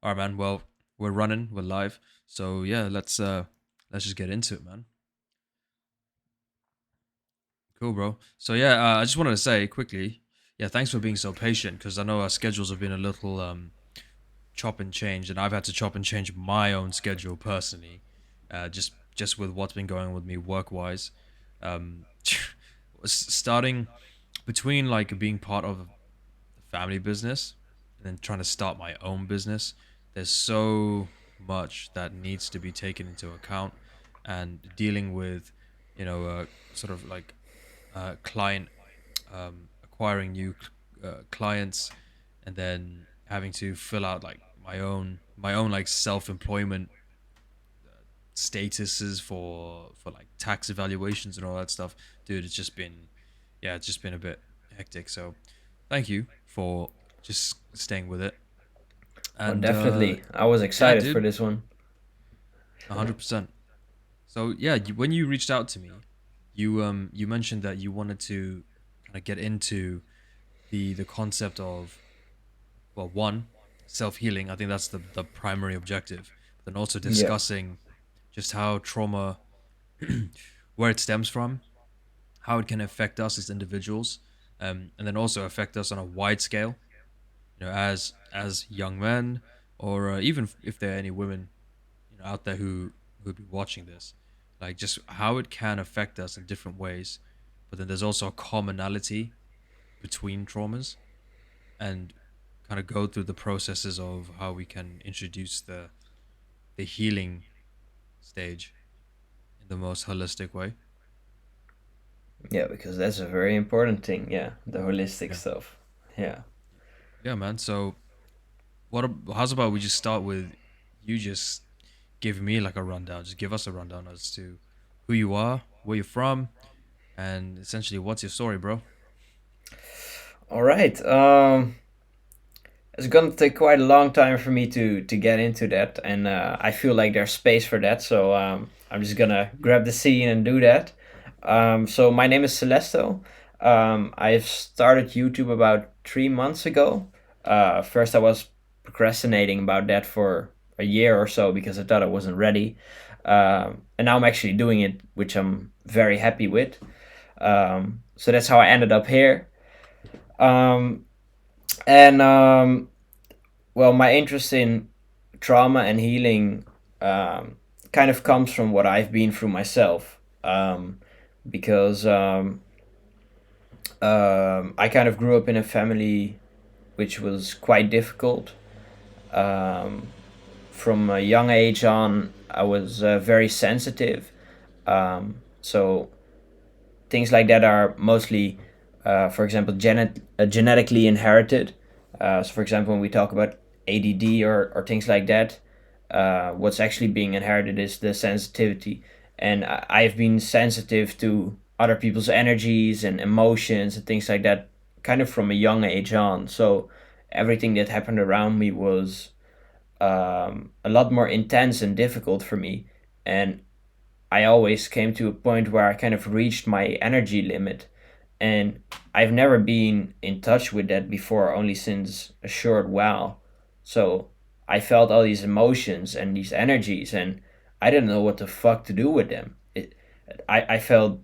All right, man. Well, we're live. So yeah, let's just get into it, man. Cool, bro. So yeah, I just wanted to say quickly, yeah, thanks for being so patient because I know our schedules have been a little chop and change, and I've had to chop and change my own schedule personally, just with what's been going on with me work wise. Um, starting between like being part of the family business and then trying to start my own business, there's so much that needs to be taken into account, and dealing with, sort of like client acquiring new clients, and then having to fill out like my own like self-employment statuses for like tax evaluations and all that stuff. Dude, it's just been a bit hectic. So thank you for just staying with it. Oh, And definitely. I was yeah, excited for dude, this one. 100%. So yeah, when you reached out to me, you mentioned that you wanted to kind of get into the concept of, well, one, self-healing. I think that's the primary objective. But then also Yeah. discussing just how trauma, where it stems from, how it can affect us as individuals, and then also affect us on a wide scale. As young men, or even if there are any women, out there who would be watching this, like just how it can affect us in different ways. But then there's also a commonality between traumas, and kind of go through the processes of how we can introduce the healing stage in the most holistic way. Yeah, because that's a very important thing. Yeah, the holistic Yeah, stuff. Yeah. yeah, man. So how's about we just start with you just giving me like a rundown. Just give us a rundown as to who you are, where you're from, and essentially what's your story, bro. All right. It's gonna take quite a long time for me to get into that, and I feel like there's space for that. So I'm just gonna grab the scene and do that. So my name is Celesto. I've started YouTube about 3 months ago. First, I was procrastinating about that for a year or so because I thought I wasn't ready, and now I'm actually doing it, which I'm very happy with. So that's how I ended up here. Um, and Well, my interest in trauma and healing kind of comes from what I've been through myself. Because I kind of grew up in a family which was quite difficult. Um, from a young age on, I was very sensitive. So things like that are mostly, for example, genetically inherited. So, for example, when we talk about ADD or things like that, what's actually being inherited is the sensitivity. And I've been sensitive to other people's energies and emotions and things like that kind of from a young age on. So, everything that happened around me was a lot more intense and difficult for me. And I always came to a point where I kind of reached my energy limit. And I've never been in touch with that before, only since a short while. So I felt all these emotions and these energies, and I didn't know what the fuck to do with them. I felt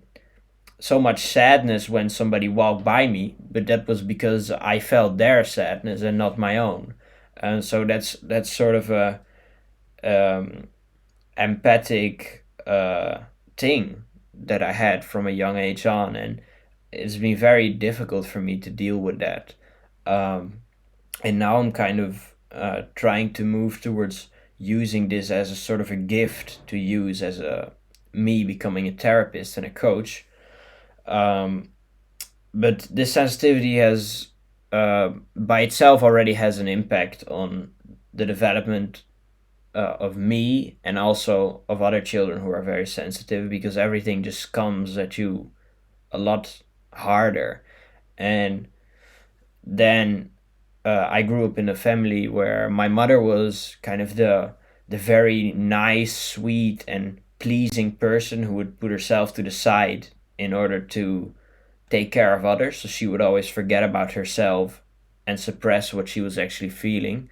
so much sadness when somebody walked by me, but that was because I felt their sadness and not my own. And so that's sort of a um, empathic thing that I had from a young age on, and it's been very difficult for me to deal with that. Um, and now I'm kind of trying to move towards using this as a sort of a gift to use as a me becoming a therapist and a coach. Um, but this sensitivity has by itself already has an impact on the development of me and also of other children who are very sensitive, because everything just comes at you a lot harder. And then I grew up in a family where my mother was kind of the very nice, sweet, and pleasing person who would put herself to the side in order to take care of others. So she would always forget about herself and suppress what she was actually feeling.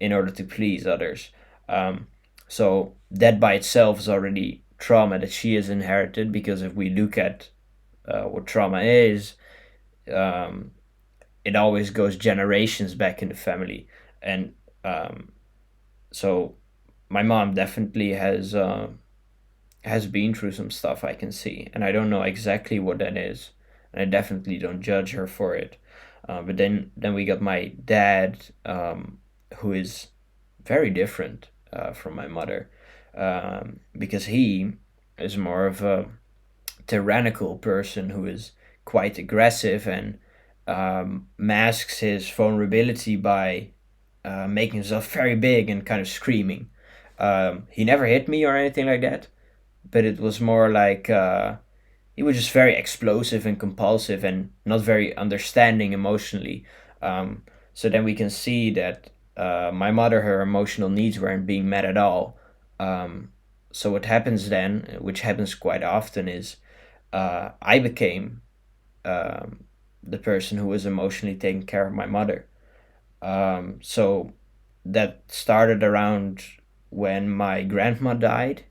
in order to please others. Um, so that by itself is already trauma that she has inherited, because if we look at what trauma is, um, it always goes generations back in the family. And um, so my mom definitely has been through some stuff, I can see, and I don't know exactly what that is, and I definitely don't judge her for it. But then we got my dad, who is very different from my mother, because he is more of a tyrannical person who is quite aggressive and masks his vulnerability by making himself very big and kind of screaming. He never hit me or anything like that, but it was more like he was just very explosive and compulsive and not very understanding emotionally. Um, so then we can see that my mother, her emotional needs weren't being met at all. Um, so what happens then, which happens quite often, is I became the person who was emotionally taking care of my mother. So that started around when my grandma died,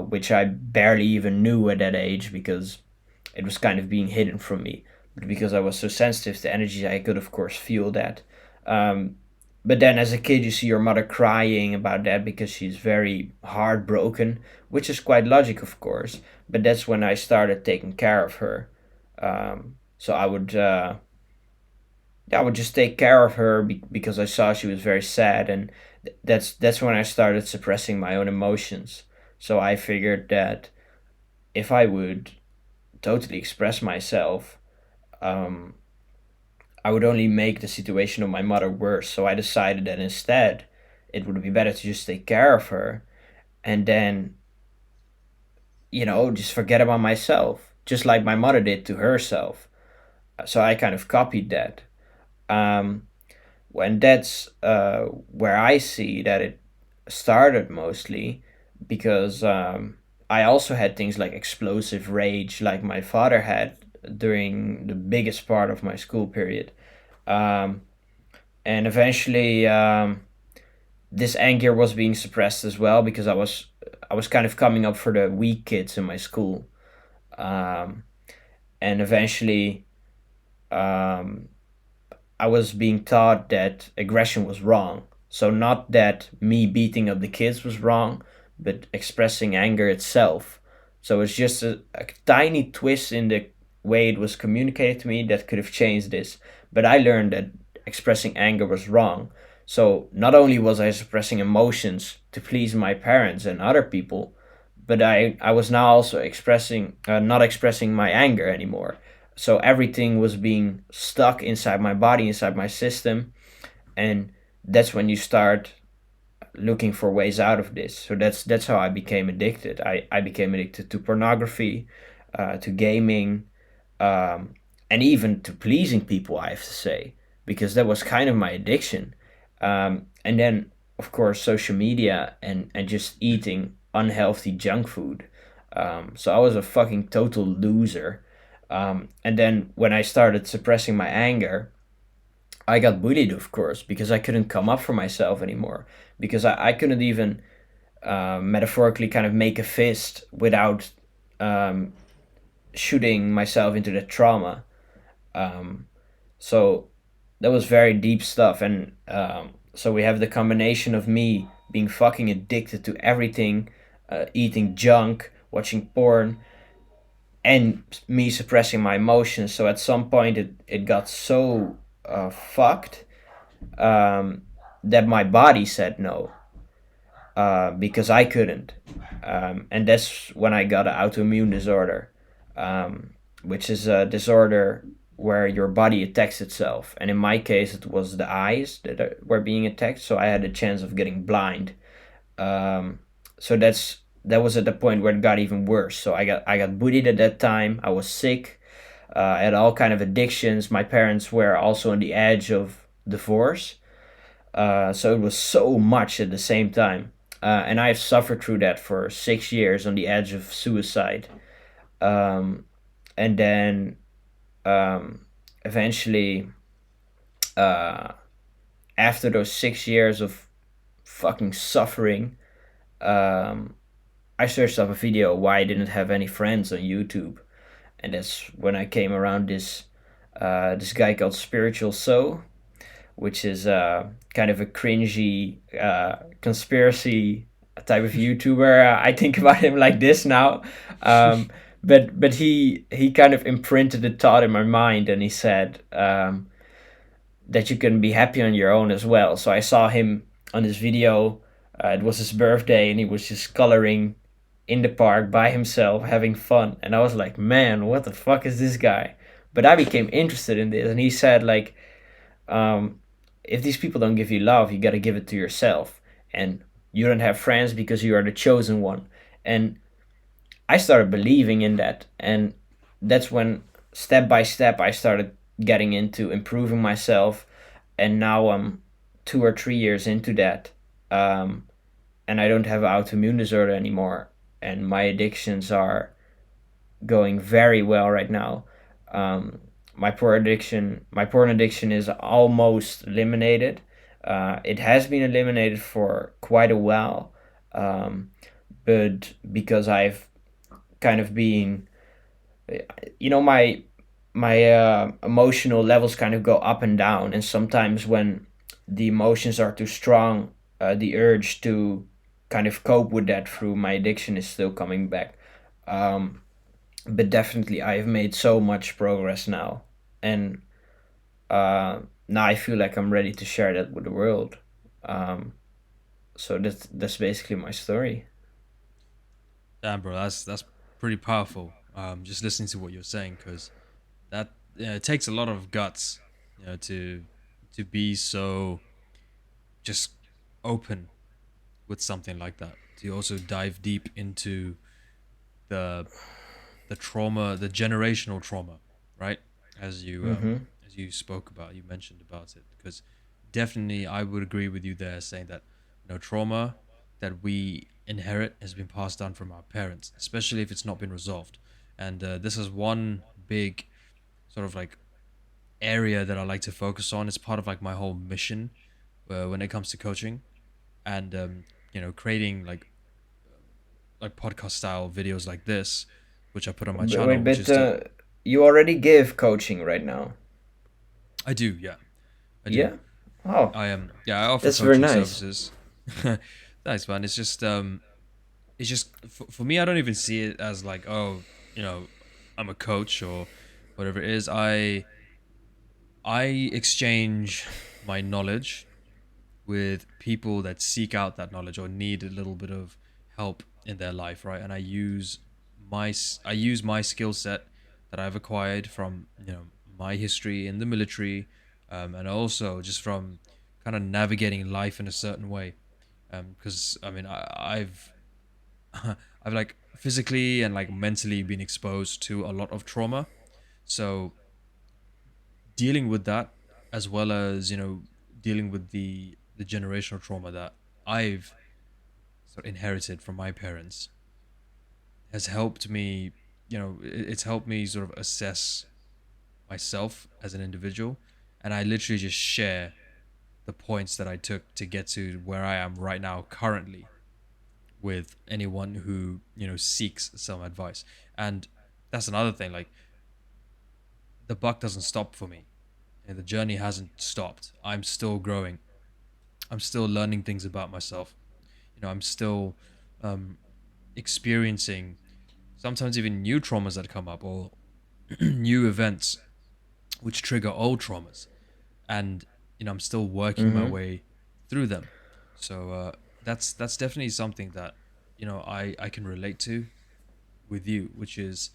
which I barely even knew at that age because it was kind of being hidden from me. But because I was so sensitive to energy, I could, of course, feel that. Um, but then as a kid, you see your mother crying about that because she's very heartbroken, which is quite logic, of course. But that's when I started taking care of her. So I would just take care of her because I saw she was very sad, and that's when I started suppressing my own emotions. So I figured that if I would totally express myself, um, I would only make the situation of my mother worse. So I decided that instead, it would be better to just take care of her and then, just forget about myself, just like my mother did to herself. So I kind of copied that. Um, and that's where I see that it started mostly because I also had things like explosive rage, like my father had during the biggest part of my school period. Um, and eventually, this anger was being suppressed as well because I was kind of coming up for the weak kids in my school. Um, and eventually, um, I was being taught that aggression was wrong. So, not that me beating up the kids was wrong, but expressing anger itself. So, it's just a tiny twist in the way it was communicated to me that could have changed this. But I learned that expressing anger was wrong. So, not only was I suppressing emotions to please my parents and other people, but I was now also not expressing my anger anymore. So everything was being stuck inside my body, inside my system, and that's when you start looking for ways out of this. So that's how I became addicted. I became addicted to pornography, to gaming, um, and even to pleasing people, I have to say, because that was kind of my addiction. And then, of course, social media and just eating unhealthy junk food. So I was a fucking total loser. And then when I started suppressing my anger, I got bullied, of course, because I couldn't come up for myself anymore. Because I couldn't even metaphorically kind of make a fist without um, shooting myself into the trauma. Um, so that was very deep stuff. And so we have the combination of me being fucking addicted to everything, eating junk, watching porn, and me suppressing my emotions. So at some point, it got so fucked um, that my body said no, because I couldn't. And that's when I got an autoimmune disorder, which is a disorder where your body attacks itself. And in my case, it was the eyes that were being attacked, so I had a chance of getting blind. Um, so that was at the point where it got even worse. So I got bullied at that time. I was sick. I had all kind of addictions. My parents were also on the edge of divorce. So it was so much at the same time. And I've suffered through that for 6 years on the edge of suicide. Um, and then um, eventually, uh, after those 6 years of fucking suffering, um, I searched up a video why I didn't have any friends on YouTube, and that's when I came around this guy called Spiritual Soul, which is kind of a cringy conspiracy type of YouTuber. I think about him like this now, um, but he kind of imprinted a thought in my mind, and he said that you can be happy on your own as well. So I saw him on this video. It was his birthday, and he was just coloring in the park by himself, having fun. And I was like, man, what the fuck is this guy? But I became interested in this, and he said like, um, if these people don't give you love, you got to give it to yourself. And you don't have friends because you are the chosen one. And I started believing in that. And that's when, step by step, I started getting into improving myself. And now I'm 2 or 3 years into that. Um, and I don't have an autoimmune disorder anymore. And my addictions are going very well right now. Um, my porn addiction is almost eliminated. It has been eliminated for quite a while, um, but because I've kind of been, my emotional levels kind of go up and down, and sometimes when the emotions are too strong, the urge to kind of cope with that through my addiction is still coming back. Um, but definitely I've made so much progress now, and now I feel like I'm ready to share that with the world. Um, so that's basically my story. Damn, bro, that's pretty powerful. Just listening to what you're saying, because that it takes a lot of guts, to be so just open with something like that. To also dive deep into the the trauma, the generational trauma, right? As you Mm-hmm. as you spoke about, you mentioned about it, because definitely I would agree with you there, saying that trauma that we inherit has been passed down from our parents, especially if it's not been resolved. And this is one big sort of like area that I like to focus on. It's part of like my whole mission when it comes to coaching, and creating like podcast style videos like this, which I put on my But channel, wait, which but is to you already give coaching right now. I do, yeah, I do. Yeah. Oh, I offer that's very coaching nice. services. Thanks, man. It's just for me. I don't even see it as like, oh, you know, I'm a coach or whatever it is. I exchange my knowledge with people that seek out that knowledge or need a little bit of help in their life, right? And I use my skill set that I've acquired from my history in the military, and also just from kind of navigating life in a certain way. Because I mean, I've like physically and like mentally been exposed to a lot of trauma, so dealing with that, as well as dealing with the generational trauma that I've sort of inherited from my parents, has helped me. It's helped me sort of assess myself as an individual, and I literally just share the points that I took to get to where I am right now currently with anyone who seeks some advice. And that's another thing, like, the buck doesn't stop for me, and the journey hasn't stopped. I'm still growing. I'm still learning things about myself. I'm still um, experiencing sometimes even new traumas that come up, or new events which trigger old traumas, and I'm still working my Mm-hmm. way through them. So that's definitely something that I can relate to with you, which is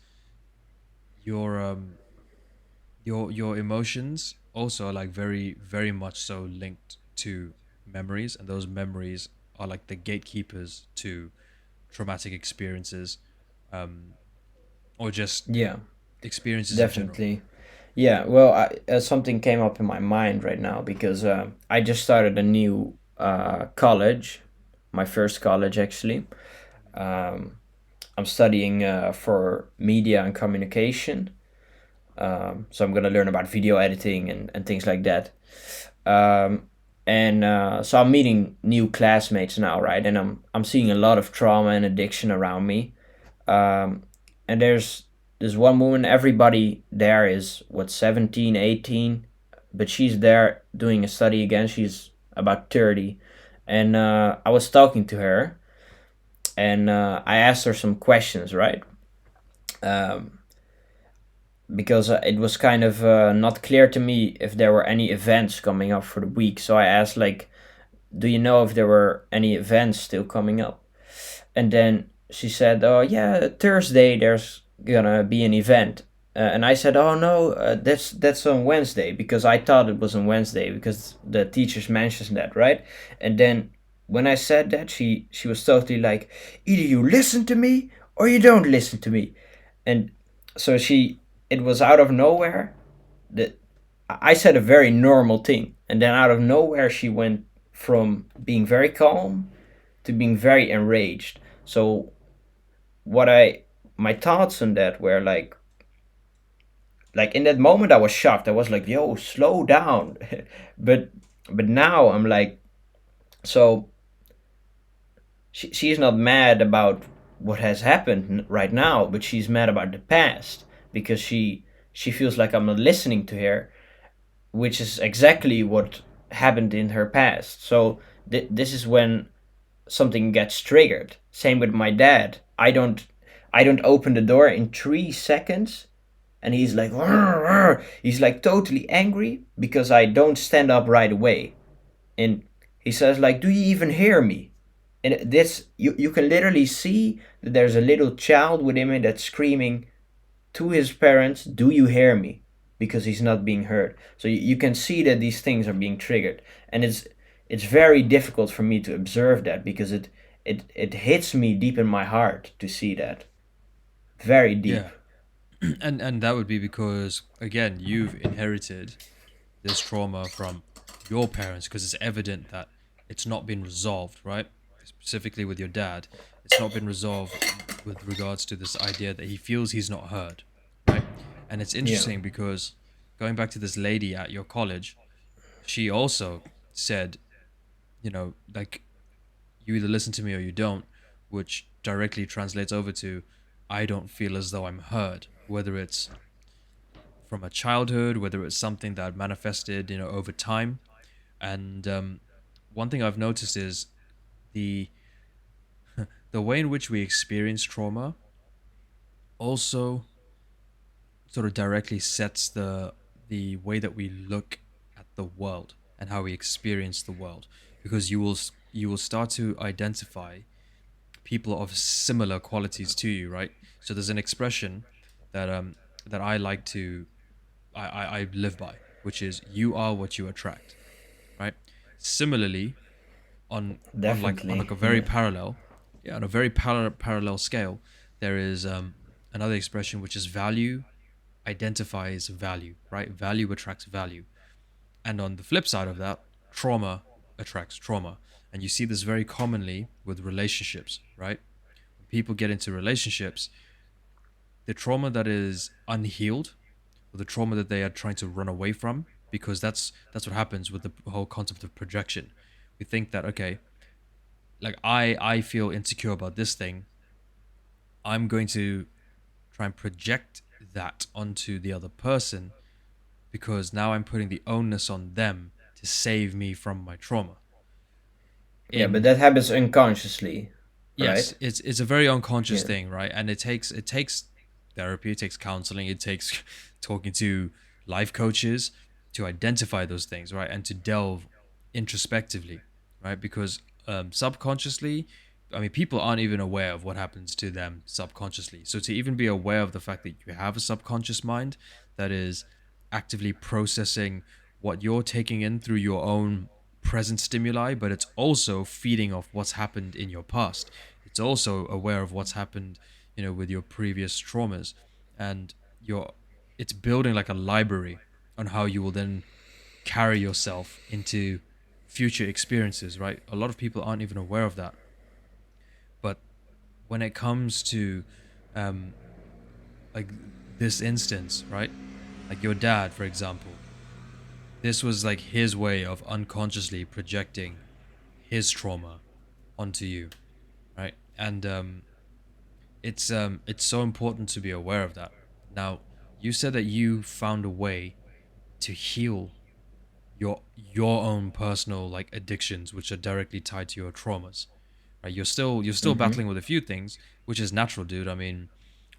your your emotions also are like very very much so linked to memories, and those memories are like the gatekeepers to traumatic experiences, um, or just Yeah, experiences in general. definitely. Yeah. Well, something came up in my mind right now because I just started a new college, my first college actually. Um, I'm studying for media and communication. So I'm gonna learn about video editing and things like that. Um, And so I'm meeting new classmates now, right? And I'm seeing a lot of trauma and addiction around me. Um, and there's one woman. Everybody there is what 17, 18, but she's there doing a study again. She's about 30, and I was talking to her, and I asked her some questions, right? Um, because it was kind of not clear to me if there were any events coming up for the week. So I asked, like, do you know if there were any events still coming up? And then she said, oh yeah, Thursday there's gonna be an event. And I said, oh no, that's on Wednesday, because I thought it was on Wednesday because the teachers mentioned that, right? And then when I said that, she was totally like, either you listen to me or you don't listen to me. And so it was out of nowhere that I said a very normal thing, and then out of nowhere she went from being very calm to being very enraged. So what I my thoughts on that were like in that moment I was shocked. I was like, yo, slow down. but but now I'm like, so she's not mad about what has happened right now, but she's mad about the past because she feels like I'm not listening to her, which is exactly what happened in her past. So this is when something gets triggered. Same with my dad. I don't open the door in 3 seconds, and he's like, "Rrr, rrr." He's like totally angry because I don't stand up right away, and he says like, "Do you even hear me?" And this you can literally see that there's a little child within me that's screaming to his parents, "Do you hear me?" Because he's not being heard. So you can see that these things are being triggered, and it's very difficult for me to observe that because it hits me deep in my heart to see that, very deep. Yeah. And that would be because again, you've inherited this trauma from your parents because it's evident that it's not been resolved, right? Specifically with your dad, it's not been resolved with regards to this idea that he feels he's not heard, right? And it's Yeah, interesting because going back to this lady at your college, she also said, like, you either listen to me or you don't, which directly translates over to I don't feel as though I'm heard, whether it's from a childhood, whether it's something that manifested, over time. And one thing I've noticed is the the way in which we experience trauma also sort of directly sets the way that we look at the world and how we experience the world, because you will start to identify people of similar qualities to you, right? So there's an expression that that I like to I live by, which is you are what you attract, right? Similarly, on like a definitely. very Yeah, parallel, yeah, on a very parallel scale, there is another expression which is value identifies value, right? Value attracts value. And on the flip side of that, trauma attracts trauma. And you see this very commonly with relationships, right? When people get into relationships, the trauma that is unhealed, or the trauma that they are trying to run away from, because that's what happens with the whole concept of projection. We think that, okay, like I feel insecure about this thing, I'm going to try and project that onto the other person because now I'm putting the onus on them to save me from my trauma. yeah, but In that happens unconsciously, Yes, right? it's a very unconscious Yeah, thing, right? And it takes therapy, it takes counseling, it takes talking to life coaches to identify those things, right? And to delve introspectively, right? Because subconsciously, I mean, people aren't even aware of what happens to them subconsciously. So to even be aware of the fact that you have a subconscious mind that is actively processing what you're taking in through your own present stimuli, but it's also feeding off what's happened in your past. It's also aware of what's happened, with your previous traumas, and you're it's building like a library on how you will then carry yourself into future experiences, right? A lot of people aren't even aware of that. But when it comes to um like this instance, right? Like your dad, for example, this was like his way of unconsciously projecting his trauma onto you, right? And it's so important to be aware of that. Now, you said that you found a way to heal your own personal like addictions, which are directly tied to your traumas. Right? You're still Mm-hmm. battling with a few things, which is natural, dude. I mean,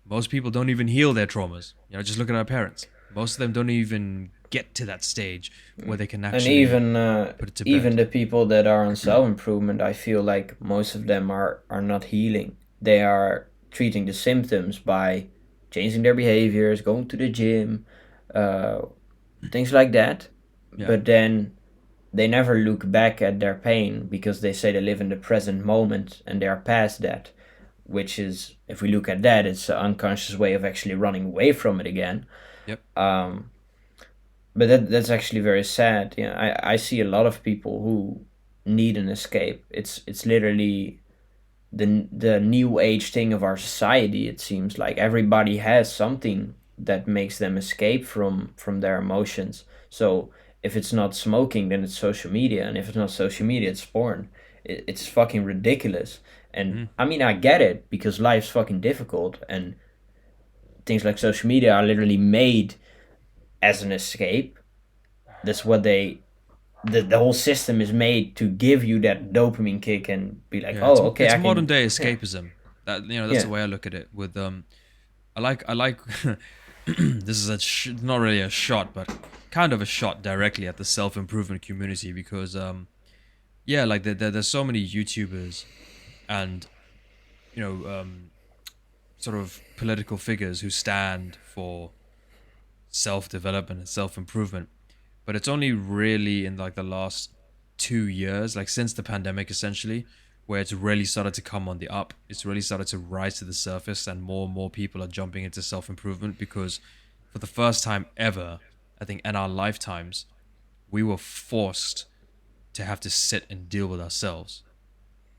most people don't even heal their traumas. Just look at our parents. Most of them don't even get to that stage where they can And actually even put it to even bed. the people that are on self improvement, I feel like most of them are not healing. They are treating the symptoms by changing their behaviors, going to the gym, uh, things like that. Yeah, But then they never look back at their pain because they say they live in the present moment and they are past that. Which is, if we look at that, it's an unconscious way of actually running away from it again. yep, Um, but that's actually very sad. I see a lot of people who need an escape. It's literally the new age thing of our society. It seems like everybody has something that makes them escape from their emotions. So if it's not smoking, then it's social media, and if it's not social media, it's porn. It's fucking ridiculous. And mm, I mean, I get it because life's fucking difficult, and things like social media are literally made as an escape. That's what the whole system is made to give you that dopamine kick and be like, yeah. It's oh, okay, it's I modern can, day yeah, escapism. That's yeah, the way I look at it. With I like this is not really a shot, but kind of a shot directly at the self improvement community because yeah, like there's so many YouTubers and you know um sort of political figures who stand for self development and self improvement. But it's only really in like the last 2 years, like since the pandemic essentially, where it's really started to come on the up. It's really started to rise to the surface, and more people are jumping into self improvement because for the first time ever, I think in our lifetimes, we were forced to have to sit and deal with ourselves.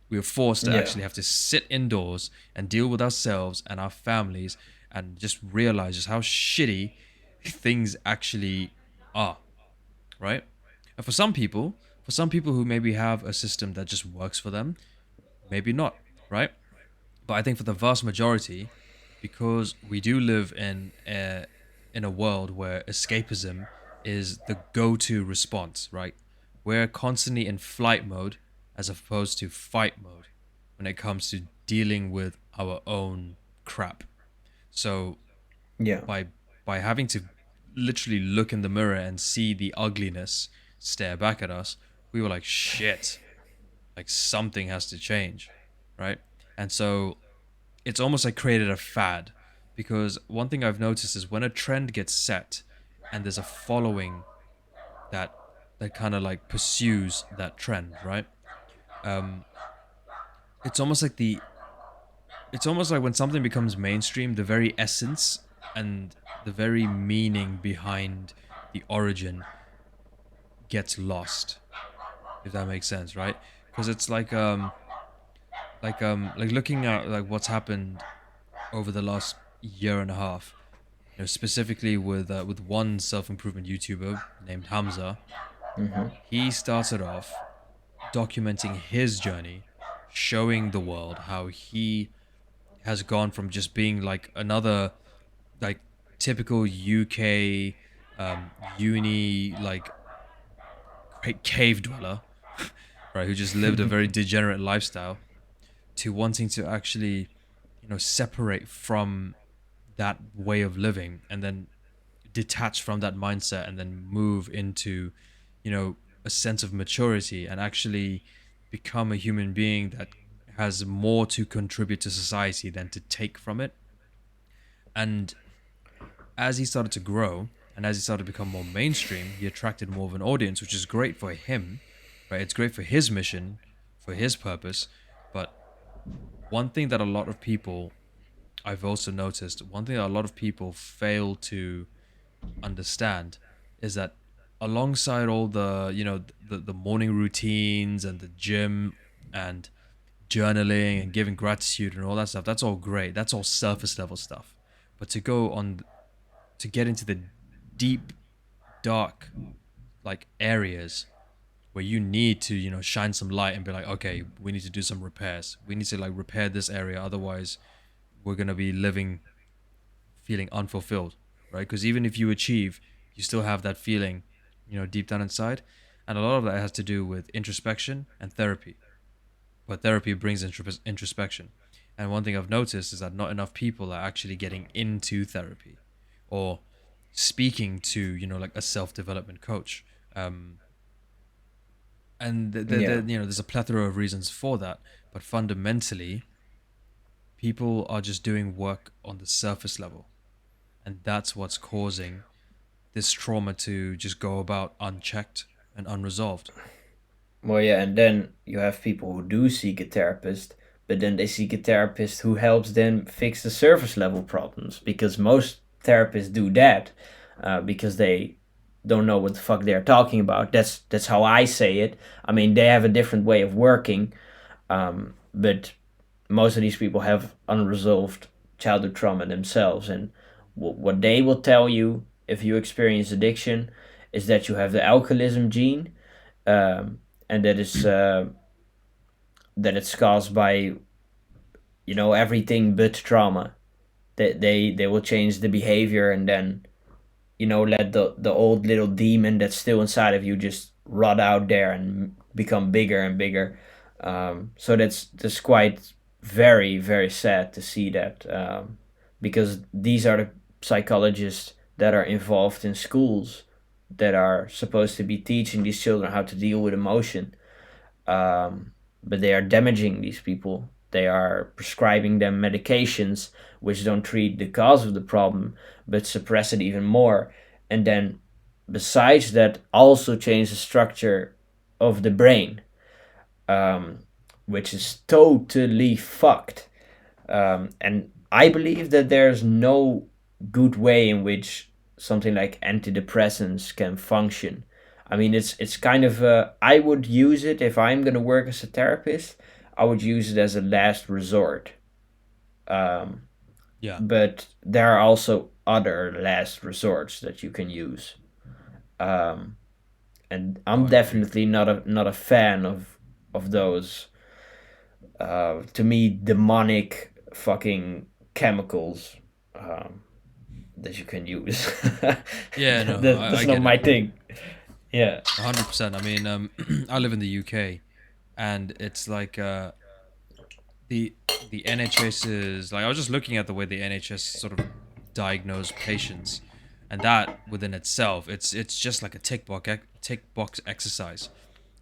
We were forced to yeah, actually have to sit indoors and deal with ourselves and our families and just realize just how shitty things actually are, right? And for some people who maybe have a system that just works for them, maybe not, right? But I think for the vast majority, because we do live in a world where escapism is the go-to response, right? We're constantly in flight mode as opposed to fight mode when it comes to dealing with our own crap. So yeah. by having to literally look in the mirror and see the ugliness stare back at us, we were like, shit, like something has to change, right? And so it's almost like created a fad because one thing I've noticed is when a trend gets set and there's a following that kind of like pursues that trend, right? Um, it's almost like when something becomes mainstream, the very essence and the very meaning behind the origin gets lost, if that makes sense, right? Because it's like looking at like what's happened over the last year and a half, specifically with one self-improvement YouTuber named Hamza. Mm-hmm. He started off documenting his journey, showing the world how he has gone from just being like another like typical UK uni like cave dweller, right, who just lived a very degenerate lifestyle, to wanting to actually, separate from that way of living and then detach from that mindset and then move into, a sense of maturity and actually become a human being that has more to contribute to society than to take from it. And as he started to grow and as he started to become more mainstream, he attracted more of an audience, which is great for him, right? It's great for his mission, for his purpose. But one thing that a lot of people, I've also noticed, one thing that a lot of people fail to understand is that alongside all the, the morning routines and the gym and journaling and giving gratitude and all that stuff, that's all great. That's all surface level stuff. But to get into the deep, dark like areas where you need to, shine some light and be like, okay, we need to do some repairs. We need to like repair this area, otherwise we're gonna be living feeling unfulfilled, right? Because even if you achieve, you still have that feeling, deep down inside, and a lot of that has to do with introspection and therapy. But therapy brings introspection, and one thing I've noticed is that not enough people are actually getting into therapy, or speaking to, like a self development coach. Um, and Yeah. there's a plethora of reasons for that, but fundamentally people are just doing work on the surface level, and that's what's causing this trauma to just go about unchecked and unresolved. Well, yeah, and then you have people who do seek a therapist, but then they seek a therapist who helps them fix the surface level problems because most therapists do that because they don't know what the fuck they're talking about. That's how I say it. I mean, they have a different way of working, but most of these people have unresolved childhood trauma themselves, and what they will tell you if you experience addiction is that you have the alcoholism gene, um, and that it's caused by everything but trauma. They will change the behavior and then let the old little demon that's still inside of you just rot out there and become bigger and bigger. So that's quite very very sad to see that, because these are the psychologists that are involved in schools that are supposed to be teaching these children how to deal with emotion, but they are damaging these people. They are prescribing them medications which don't treat the cause of the problem but suppress it even more. And then, besides that, also change the structure of the brain, um, which is totally fucked. And I believe that there's no good way in which something like antidepressants can function. I mean, it's kind of I would use it if I'm gonna work as a therapist. I would use it as a last resort. Um, Yeah. but there are also other last resorts that you can use. Um, and Oh, I'm I agree. definitely not a fan of those to me demonic fucking chemicals, um, that you can use. Yeah, no, I That's not get it. my thing. Yeah. 100%. I mean, I live in the UK, and it's like the the NHS is like, I was just looking at the way the NHS sort of diagnose patients, and that within itself, it's just like a tick box exercise,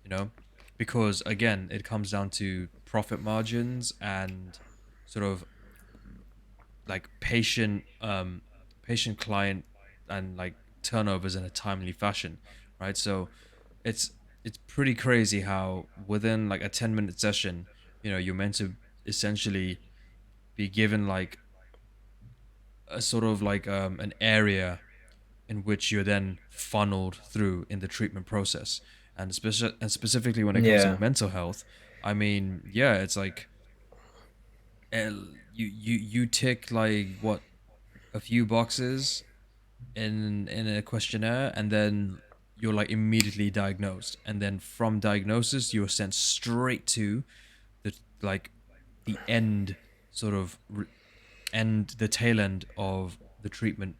you know, because again, it comes down to profit margins and sort of like patient client and like turnovers in a timely fashion, right? So it's it's pretty crazy how within like a 10-minute session, you're meant to essentially be given like a sort of like an area in which you're then funneled through in the treatment process, and specifically when it comes to Yeah. mental health. I mean, yeah, it's like you tick like what, a few boxes in a questionnaire, and then you're like immediately diagnosed, and then from diagnosis you're sent straight to the like the end, sort of end the tail end of the treatment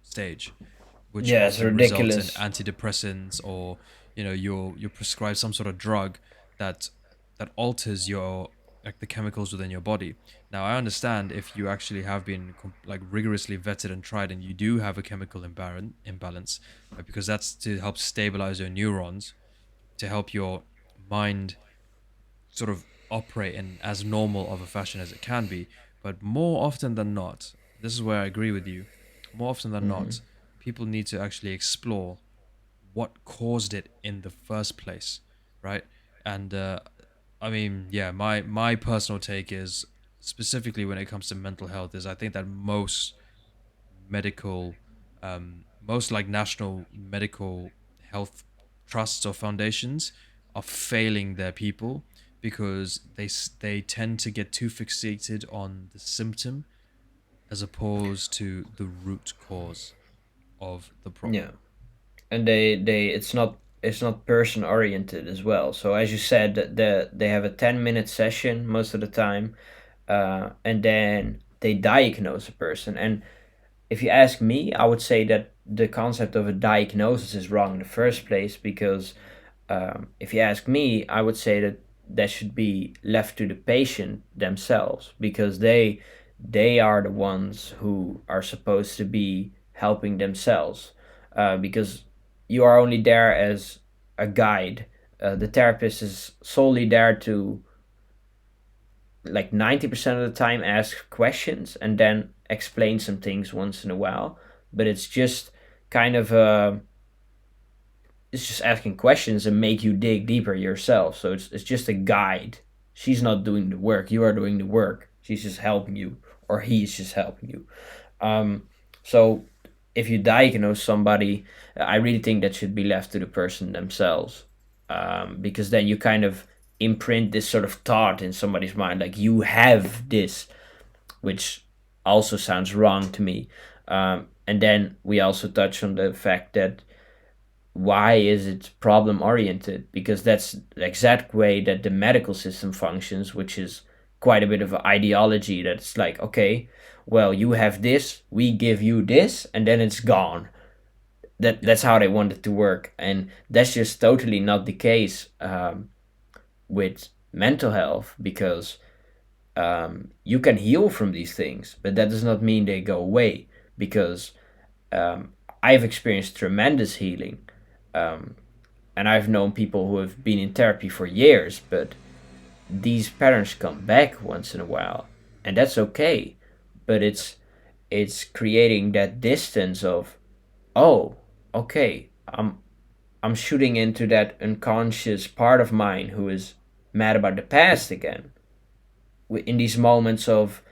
stage, which Yeah, it's often results in ridiculous. antidepressants, or you're prescribed some sort of drug that alters your, like the chemicals within your body. Now I understand if you actually have been like rigorously vetted and tried, and you do have a chemical imbalance, right? Because that's to help stabilize your neurons, to help your mind sort of operate in as normal of a fashion as it can be. But more often than not, this is where I agree with you. More often than Hmm. not, people need to actually explore what caused it in the first place, right? And I mean, yeah, my personal take is, specifically when it comes to mental health, is I think that medical, most like national medical health trusts or foundations are failing their people, because they tend to get too fixated on the symptom as opposed to the root cause of the Yeah. problem. and it's not person oriented as well. So as you said, they have a 10-minute session most of the time, and then they diagnose a person. And if you ask me, I would say that the concept of a diagnosis is wrong in the first place, because if you ask me, I would say that that should be left to the patient themselves, because they are the ones who are supposed to be helping themselves, because you are only there as a guide. The therapist is solely there to, like, 90% of the time, ask questions and then explain some things once in a while. But it's just kind of it's just asking questions and make you dig deeper yourself. So it's just a guide. She's not doing the work. You are doing the work. She's just helping you, or he's just helping you. Um, so if you diagnose somebody, I really think that should be left to the person themselves, because then you kind of imprint this sort of thought in somebody's mind, like you have this, which also sounds wrong to me. And then we also touch on the fact that why is it problem oriented, because that's the exact way that the medical system functions, which is quite a bit of an ideology that's like, okay, well, you have this, we give you this, and then it's gone. Yeah. That's how they want it to work, and that's just totally not the case, with mental health, because you can heal from these things, but that does not mean they go away, because um, I've experienced tremendous healing, um, and I've known people who have been in therapy for years, but these patterns come back once in a while, and that's okay. But it's creating that distance of, oh, okay, I'm shooting into that unconscious part of mine who is mad about the past again. In these moments of,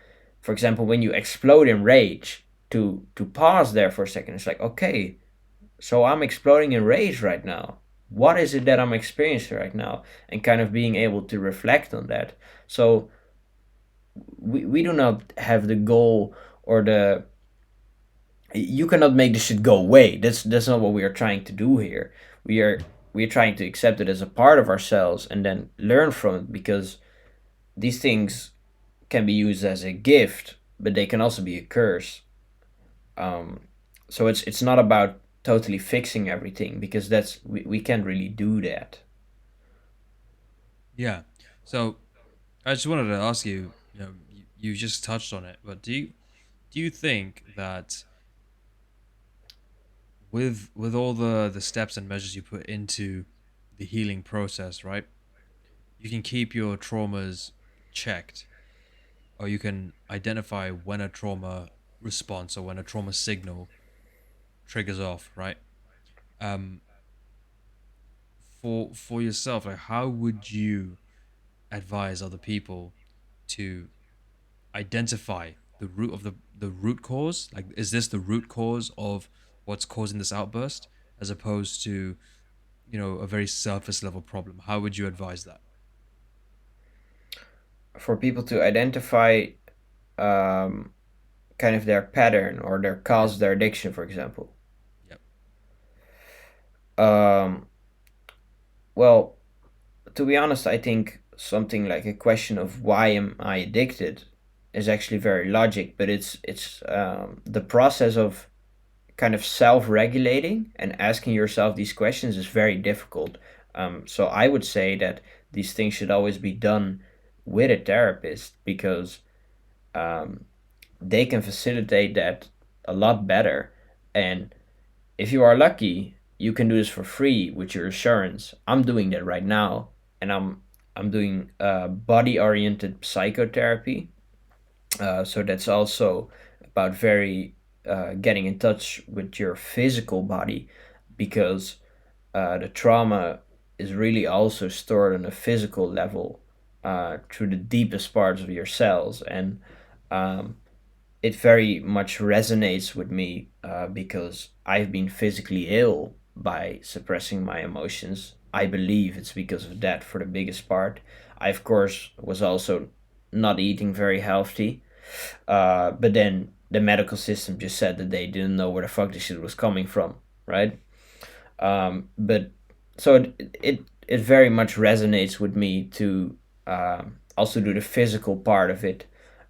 for example, when you explode in rage, to pause there for a second, it's like, okay, so I'm exploding in rage right now. What is it that I'm experiencing right now? And kind of being able to reflect on that. So we do not have the goal, or the, you cannot make this shit go away. That's not what we are trying to do here. We are trying to accept it as a part of ourselves and then learn from it, because these things can be used as a gift, but they can also be a curse. Um, so it's not about totally fixing everything, because we can't really do that. Yeah. So I just wanted to ask you, you just touched on it, but do you think that with all the steps and measures you put into the healing process, right? You can keep your traumas checked, or you can identify when a trauma response or when a trauma signal triggers off, right? Um, for yourself, like how would you advise other people to identify the root cause? Like, is this the root cause of what's causing this outburst, as opposed to a very surface level problem? How would you advise that? For people to identify, um, kind of their pattern or their Yeah. cause, their addiction, for example. Yep. Um, well, to be honest, I think something like a question of why am I addicted is actually very logic, but it's the process of kind of self-regulating and asking yourself these questions is very difficult. So I would say that these things should always be done with a therapist, because um, they can facilitate that a lot better. And if you are lucky, you can do this for free with your insurance. I'm doing that right now, and I'm doing body-oriented psychotherapy. So that's also about very getting in touch with your physical body, because the trauma is really also stored on a physical level, through the deepest parts of your cells. And um, it very much resonates with me, because I've been physically ill by suppressing my emotions. I believe it's because of that for the biggest part. I, of course, was also not eating very healthy, but then the medical system just said that they didn't know where the fuck this shit was coming from, right? But so it very much resonates with me to also do the physical part of it.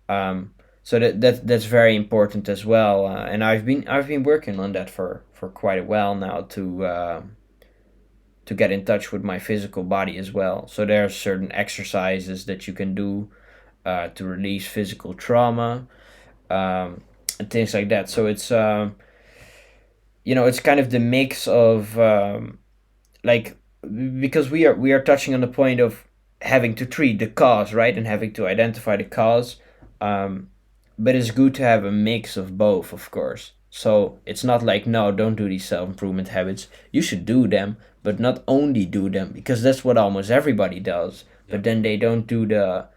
Um, so that's very important as well. And I've been working on that for quite a while now to get in touch with my physical body as well. So there are certain exercises that you can do to release physical trauma, and things like that. So it's kind of the mix of like, because we are touching on the point of having to treat the cause, right, and having to identify the cause. um, but it's good to have a mix of both, of course. So it's not like, no, don't do these self-improvement habits. You should do them, but not only do them, because that's what almost everybody does. Yeah. But then they don't do the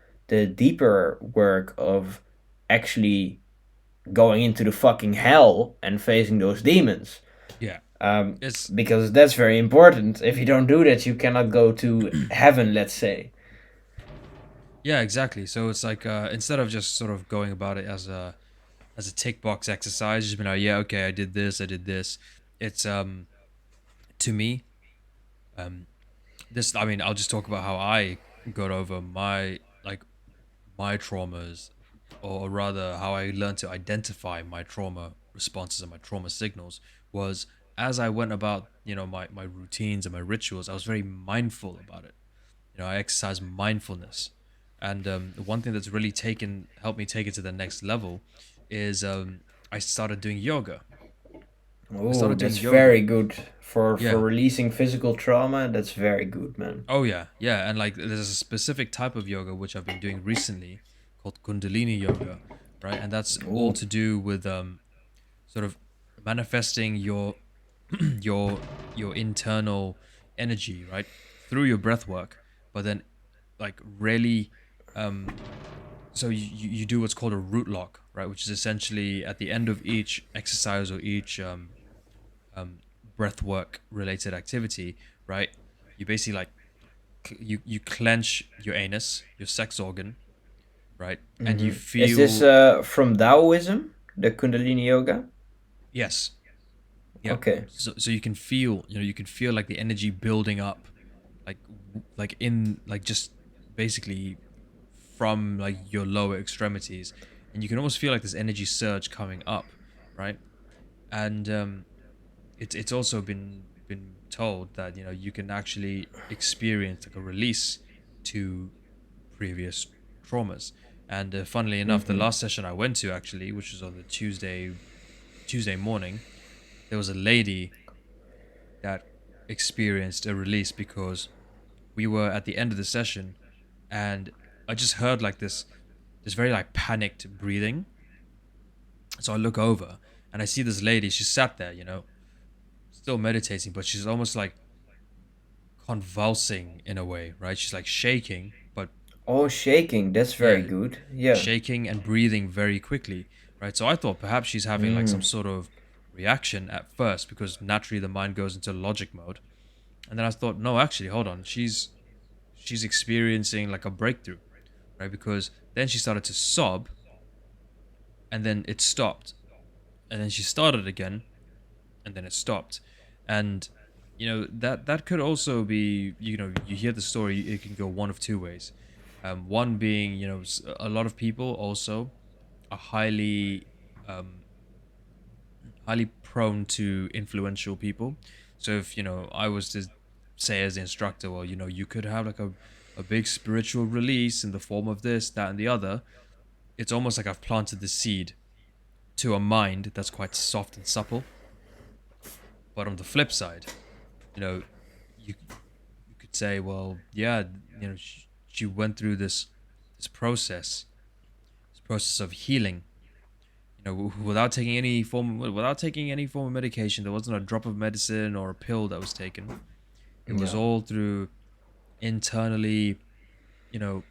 deeper work of actually going into the fucking hell and facing those demons. Yeah. um, It's because that's very important. If you don't do that, you cannot go to heaven, let's say. yeah, exactly. So it's like instead of just sort of going about it as a tick box exercise, just be like, yeah, okay, I did this, I did this. It's to me, um this, I mean, I'll just talk about how I got over my traumas, or rather how I learned to identify my trauma responses and my trauma signals was as I went about, my routines and my rituals, I was very mindful about it. I exercise mindfulness. And one thing that's really taken helped me take it to the next level is I started doing yoga. I Oh, started doing that's yoga. very good for Yeah. releasing physical trauma. That's very good, man. Oh yeah, yeah, and like there's a specific type of yoga which I've been doing recently called Kundalini yoga, right? And that's all Oh. to do with sort of manifesting your your internal energy, right? Through your breath work, but then like really um so you do what's called a root lock, right? Which is essentially at the end of each exercise or each breath work related activity, right? You basically like you clench your anus, your sex organ, right? And you Is this feel, from Taoism, the Kundalini yoga? yes, yeah. Okay. So you can feel, you can feel like the energy building up, like like in like just basically from like your lower extremities, and you can almost feel like this energy surge coming up, right? And it's also been told that you can actually experience like a release to previous traumas. And funnily enough, the last session I went to actually, which was on the Tuesday morning, there was a lady that experienced a release because we were at the end of the session, and I just heard like this very like panicked breathing. So I look over and I see this lady. She sat there, still meditating, but she's almost like convulsing in a way, right? She's like shaking, but Oh, shaking. That's very yeah, good. Yeah. shaking and breathing very quickly, right? So I thought perhaps she's having like some sort of reaction at first because naturally the mind goes into logic mode. And then I thought, no, actually, hold on. She's experiencing like a breakthrough, right? Because then she started to sob and then it stopped. And then she started again and then it stopped. And that could also be, you hear the story, it can go one of two ways. One being, a lot of people also are um, highly prone to influential people. So if I was to say as the instructor, well, you could have like a big spiritual release in the form of this, that, and the other. It's almost like I've planted the seed to a mind that's quite soft and supple. But on the flip side, you know, you you could say, well, yeah, she went through this process of healing, without taking any form of medication. There wasn't a drop of medicine or a pill that was taken. It was Yeah. all through internally, you know,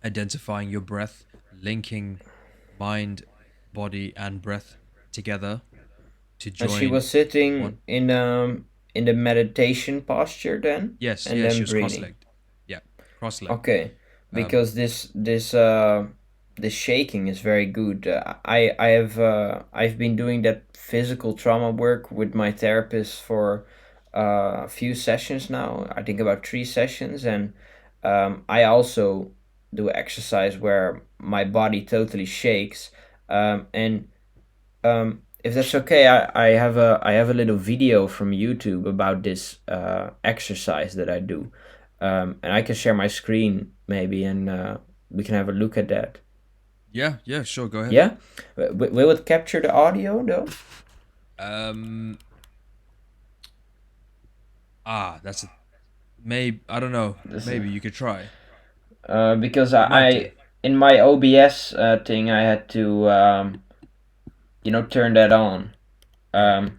identifying your breath, linking mind, body, and breath together to And she join was sitting one. in the meditation posture then, Yes, and yeah, she then was breathing. cross-legged. Yeah, cross-legged. Okay, Um, because this shaking is very good. I've been doing that physical trauma work with my therapist for a few sessions now. I think about 3 sessions, and I also do exercise where my body totally shakes. And if that's okay, I have a little video from YouTube about this exercise that I do, and I can share my screen maybe, and we can have a look at that. Yeah, yeah, sure, go ahead. Yeah, will it capture the audio though? Um, that's a maybe. I don't know. This is, Maybe you could try. because You might do. I in my OBS thing I had to turn that on. Yeah. Um,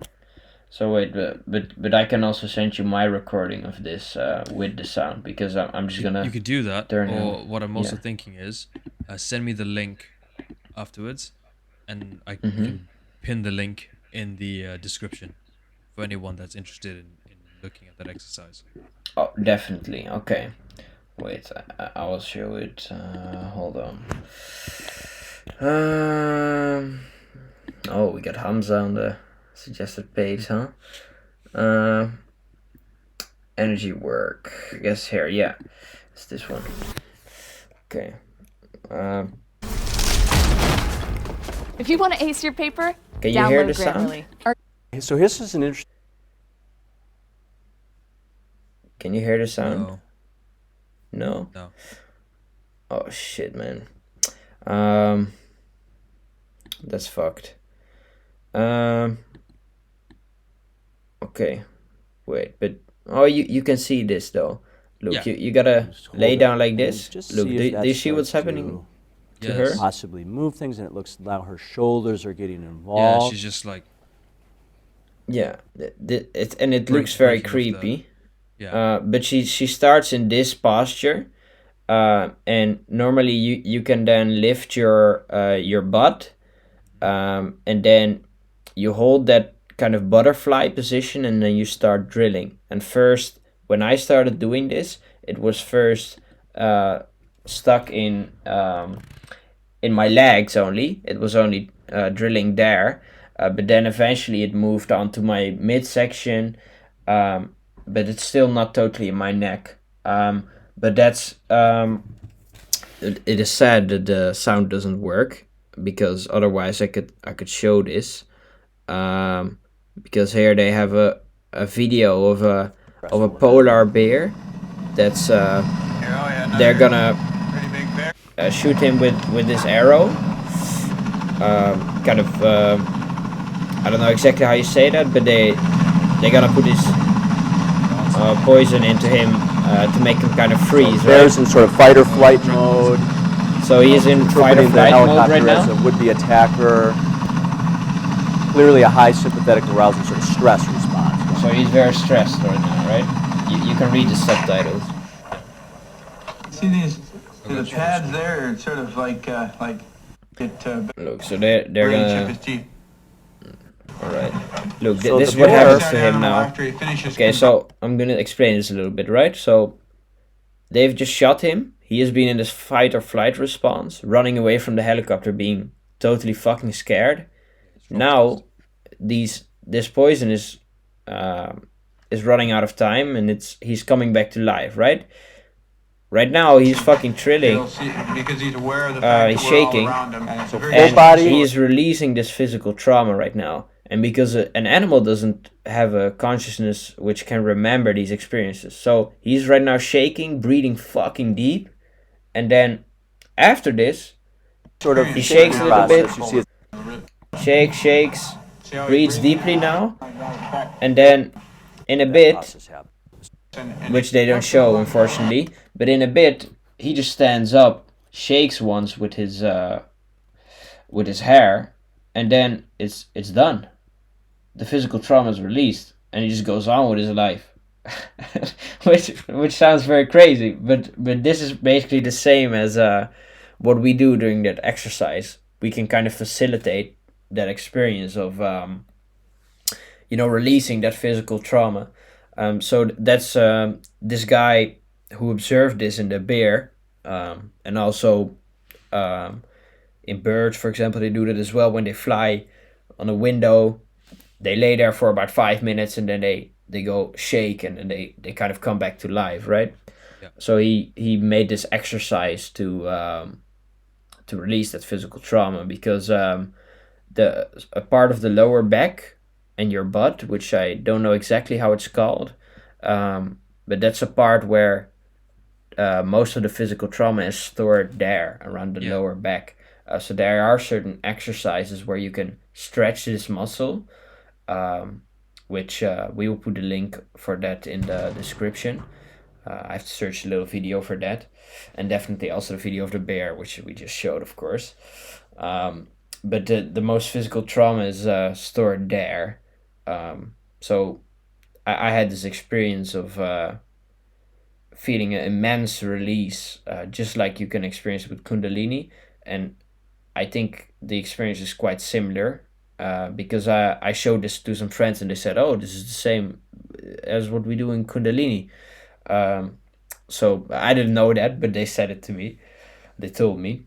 so wait, but I can also send you my recording of this with the sound, because I'm just You gonna could do that, turn him. or what I'm also Yeah. thinking is, send me the link afterwards, and I Mm-hmm. can pin the link in the description for anyone that's interested in looking at that exercise. Oh, definitely. Okay. Wait, I will show it. Hold on. Um. Oh, we got Hamza on the suggested page, huh? Uh, energy work. I guess here, yeah, it's this one. Okay. Um. If you want to ace your paper, Can you hear download the sound? Grammarly. So this is an interesting. Can you hear the sound? No, No. no. Oh shit, man. Um. That's fucked. Um. Okay. Wait, but oh, you can see this though. Look, Yeah. you gotta Just lay hold it down like and this. just Look, see if do you that see what's starts happening to Yes. her? possibly move things, and it looks now her shoulders are getting Yeah, involved. she's just like Yeah, it looks very breaking off the. creepy. Yeah. But she starts in this posture, and normally you can then lift your butt, and then you hold that kind of butterfly position, and then you start drilling. And first, when I started doing this, it was first stuck in my legs only. It was only drilling there, but then eventually it moved on to my midsection, but it's still not totally in my neck. But that's it is sad that the sound doesn't work, because otherwise I could show this. Because here they have a video of a polar bear that's they're gonna shoot him with this arrow. Kind of I don't know exactly how you say that, but they're gonna put this poison into him to make him kind of freeze, So bear's right? in sort of fight or flight mode. So he is in fight or Interpreting the flight mode right helicopter as a now. would-be attacker. Clearly a high sympathetic arousal sort of stress response. So he's very stressed right now, right? You can read the subtitles. See these the pads there are sort of like it Look, so they're brain chip gonna. his teeth. All right. Look, So this the is what bear- happens to him now. After he finishes Okay, so I'm gonna explain this a little bit, right? So they've just shot him. He has been in this fight or flight response, running away from the helicopter, being totally fucking scared. Now, this poison is running out of time, and he's coming back to life, right? Right now, he's fucking trilling. You'll see, because he's aware of the fact He's that we're shaking. all around him. And it's a very And body- he is releasing this physical trauma right now. And because an animal doesn't have a consciousness which can remember these experiences, so he's right now shaking, breathing fucking deep, and then after this, Sort of He shakes a little bit. process. You see it shakes, See how he breathes breathes? deeply now, and then in a bit, process happen. And which they don't show unfortunately, but in a bit he just stands up, shakes once with his hair, and then it's done. The physical trauma is released, and he just goes on with his life. which sounds very crazy, but this is basically the same as what we do during that exercise. We can kind of facilitate that experience of releasing that physical trauma. So that's this guy who observed this in the bear, and also in birds, for example, they do that as well when they fly on a window. They lay there for about 5 minutes, and then they they go shake and then they kind of come back to life, right? Yeah. So he made this exercise to release that physical trauma because the a part of the lower back and your butt, which I don't know exactly how it's called, but that's a part where most of the physical trauma is stored there around the Yeah. lower back. So there are certain exercises where you can stretch this muscle, um, which we will put the link for that in the description. I have to search a little video for that, and definitely also the video of the bear, which we just showed, of course. Um, but the most physical trauma is stored there. So I had this experience of feeling an immense release, just like you can experience with Kundalini. And I think the experience is quite similar because I showed this to some friends and they said, oh, this is the same as what we do in Kundalini. Um, so I didn't know that, but they said it to me. They told me.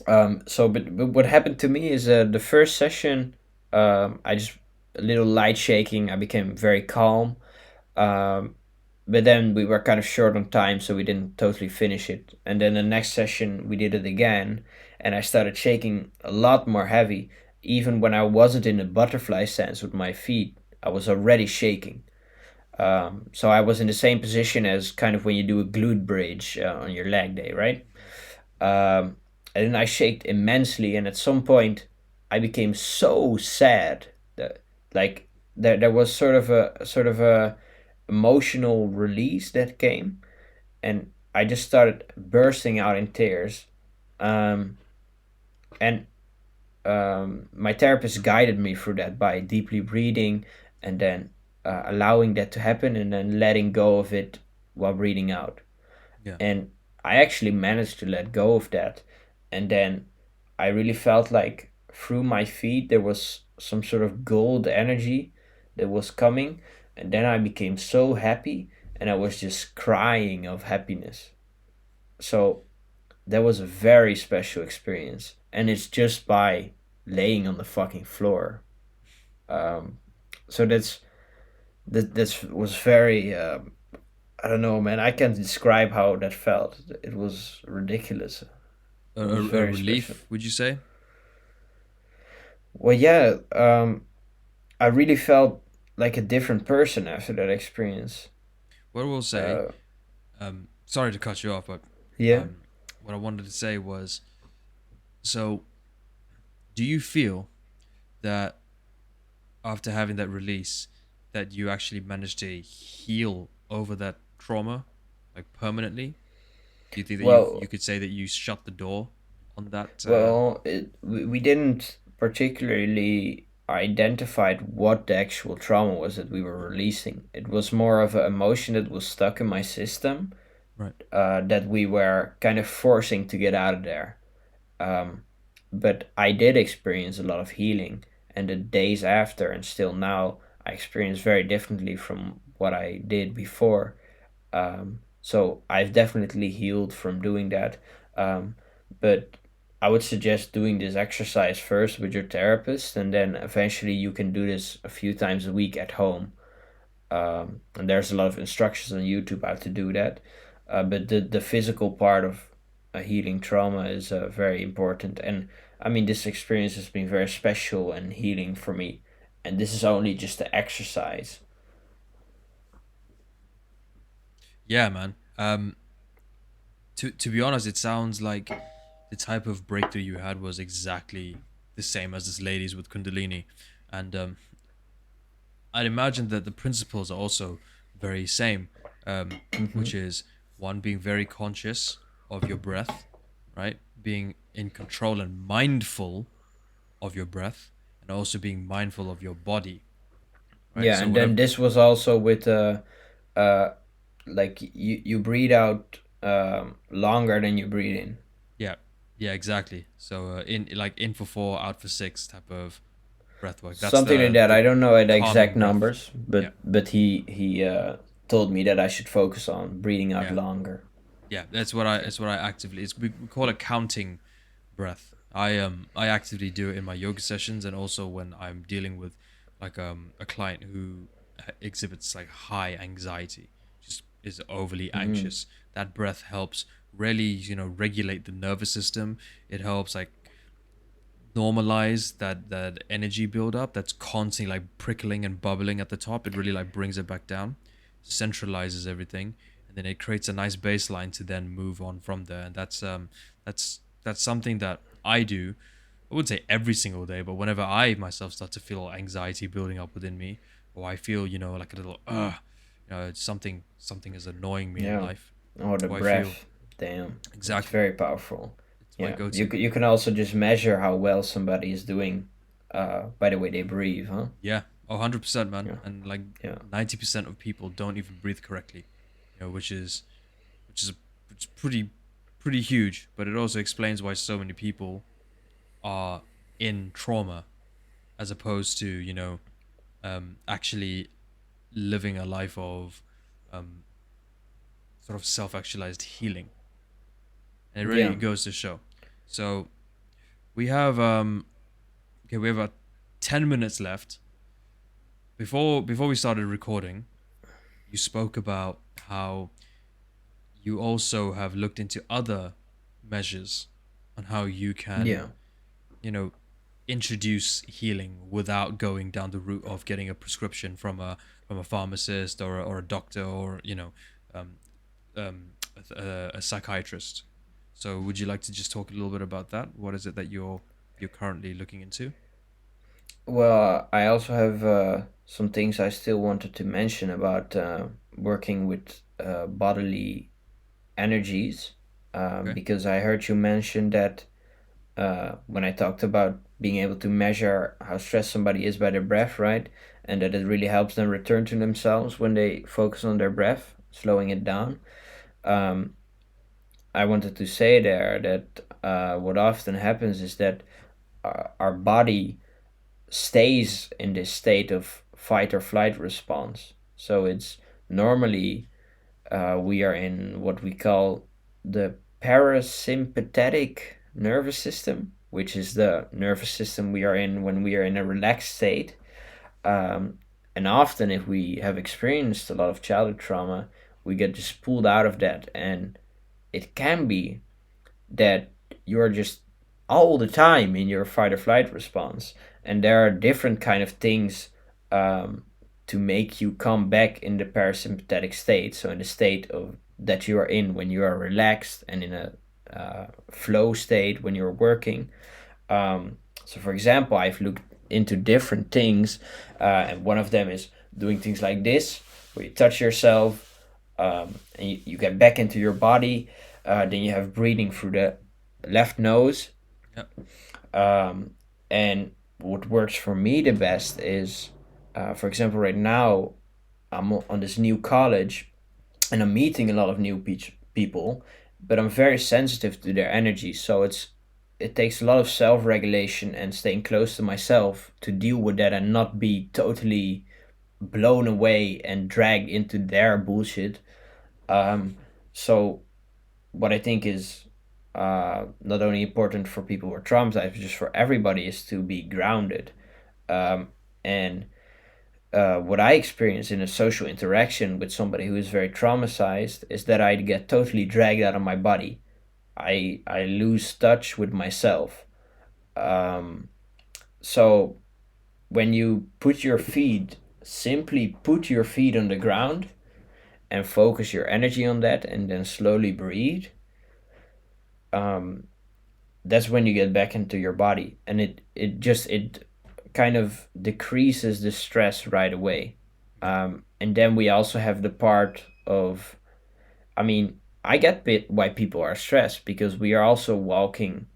But what happened to me is the first session, I just a little light shaking. I became very calm. Um, but then we were kind of short on time, so we didn't totally finish it. And then the next session, we did it again, and I started shaking a lot more heavy. Even when I wasn't in the butterfly stance with my feet, I was already shaking. So I was in the same position as kind of when you do a glute bridge on your leg day, right? Um, and then I shaked immensely, and at some point, I became so sad that like there was sort of a emotional release that came, and I just started bursting out in tears. Um, and My therapist guided me through that by deeply breathing and then allowing that to happen and then letting go of it while breathing out. Yeah. And I actually managed to let go of that. And then I really felt like through my feet there was some sort of gold energy that was coming. And then I became so happy and I was just crying of happiness. So that was a very special experience. And it's just by laying on the fucking floor. Um, so that's was very I don't know, man. I can't describe how that felt. It was ridiculous. It was A very special. relief, would you say? Well, yeah, I really felt like a different person after that experience. What I will say, Uh, sorry to cut you off, but yeah. um, what I wanted to say was, so do you feel that after having that release, that you actually managed to heal over that trauma, like permanently? Do you think that you Well, could say that you shut the door on that? we didn't particularly identified what the actual trauma was that we were releasing. It was more of an emotion that was stuck in my system Right. that we were kind of forcing to get out of there. Um, but I did experience a lot of healing, and the days after, and still now, I experience very differently from what I did before. So I've definitely healed from doing that. Um, but I would suggest doing this exercise first with your therapist, and then eventually you can do this a few times a week at home. And there's a lot of instructions on YouTube how to do that. But the physical part of a healing trauma is very important. And I mean, this experience has been very special and healing for me. And this is only just the exercise. Yeah, man. To be honest, it sounds like the type of breakthrough you had was exactly the same as this lady's with Kundalini, and I'd imagine that the principles are also very same, which is one being very conscious of your breath, right? Being in control and mindful of your breath, and also being mindful of your body, right? Yeah, So and whatever. then this was also with uh like you breathe out longer than you breathe in. Yeah, yeah, exactly. So in like in for four, out for six type of breath work. That's Something like that. the I don't know the exact calming breath. numbers, Yeah, but he told me that I should focus on breathing out yeah, longer. yeah. That's what I actively. It's we call it counting breath. I actively do it in my yoga sessions and also when I'm dealing with like a client who exhibits like high anxiety, just is overly Mm. anxious. That breath helps really, regulate the nervous system. It helps like normalize that energy buildup that's constantly like prickling and bubbling at the top. It really like brings it back down, centralizes everything, and then it creates a nice baseline to then move on from there. And that's something that I do. I wouldn't say every single day, but whenever I myself start to feel anxiety building up within me, or I feel, like a little it's something is annoying me in Yeah. life, Or the or I feel breath. Damn. It's exactly, very powerful. it's my Yeah. You, go-to. you can also just measure how well somebody is doing by the way they breathe, huh? Yeah, 100%, man. Yeah. And like Yeah. 90% of people don't even breathe correctly, which is which is pretty huge. But it also explains why so many people are in trauma as opposed to actually living a life of um, sort of self-actualized healing. And it really Yeah. goes to show. So we have okay, we have about 10 minutes left. Before we started recording, you spoke about how you also have looked into other measures on how you can, Yeah. you know, introduce healing without going down the route of getting a prescription from a pharmacist or a doctor or um, a psychiatrist. So, would you like to just talk a little bit about that? What is it that you're currently looking into? Well, I also have some things I still wanted to mention about working with bodily energies, Okay. because I heard you mention that when I talked about being able to measure how stressed somebody is by their breath, right? And that it really helps them return to themselves when they focus on their breath, slowing it down. Um, I wanted to say there that what often happens is that our body stays in this state of fight or flight response. So it's normally we are in what we call the parasympathetic nervous system, which is the nervous system we are in when we are in a relaxed state. Um, and often, if we have experienced a lot of childhood trauma, we get just pulled out of that. And it can be that you're just all the time in your fight or flight response. And there are different kind of things um, to make you come back in the parasympathetic state. So in the state of that you are in when you are relaxed, and in a flow state when you're working. So for example, I've looked into different things, and one of them is doing things like this, where you touch yourself, and you get back into your body. Then you have breathing through the left nose. Yeah. And what works for me the best is, for example, right now I'm on this new college, and I'm meeting a lot of new people, but I'm very sensitive to their energy. So it takes a lot of self-regulation and staying close to myself to deal with that and not be totally blown away and dragged into their bullshit. Um, so what I think is not only important for people who are traumatized, but just for everybody, is to be grounded. And what I experience in a social interaction with somebody who is very traumatized is that I get totally dragged out of my body. I lose touch with myself. Um, so when you put your feet, simply put your feet on the ground and focus your energy on that, and then slowly breathe. Um, that's when you get back into your body, and it kind of decreases the stress right away. And then we also have the part of, I mean, I get bit why people are stressed, because we are also walking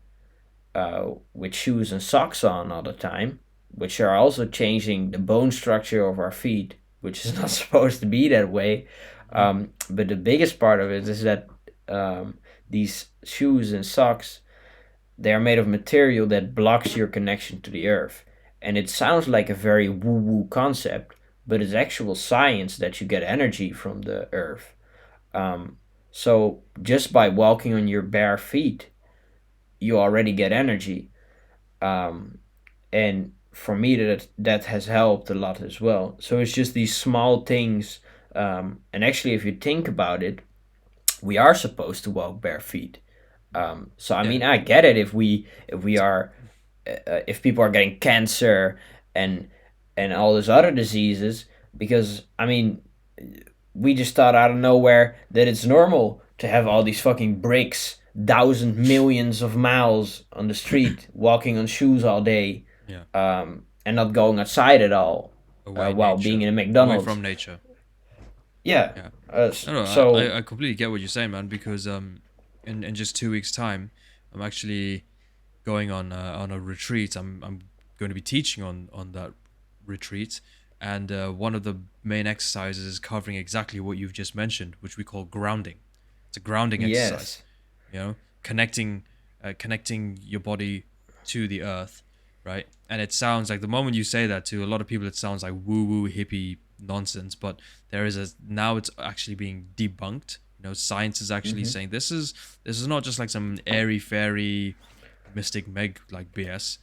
with shoes and socks on all the time, which are also changing the bone structure of our feet, which is not supposed to be that way. Mhm. But the biggest part of it is that these shoes and socks, they are made of material that blocks your connection to the earth. And it sounds like a very woo woo concept, but it's actual science that you get energy from the earth. Um, so just by walking on your bare feet, you already get energy. Um, and for me, that has helped a lot as well. So it's just these small things. And actually, if you think about it, we are supposed to walk bare feet. So I Yeah. mean, I get it if we are if people are getting cancer and all those other diseases, because I mean, we just thought out of nowhere that it's normal to have all these fucking bricks, thousand millions of miles on the street, walking on shoes all day, Yeah. and not going outside at all, Away while being nature. in a Away McDonald's. from nature. Yeah. Yeah. Uh, No, no, so I completely get what you're saying, man. Because in just 2 weeks' time, I'm actually going on a retreat. I'm going to be teaching on that retreat, and one of the main exercises is covering exactly what you've just mentioned, which we call grounding. It's a grounding exercise. yes, Connecting your body to the earth, right? And it sounds like, the moment you say that, to a lot of people it sounds like woo woo hippie nonsense, but there is a now it's actually being debunked. Science is actually saying this is not just like some airy fairy mystic meg like BS.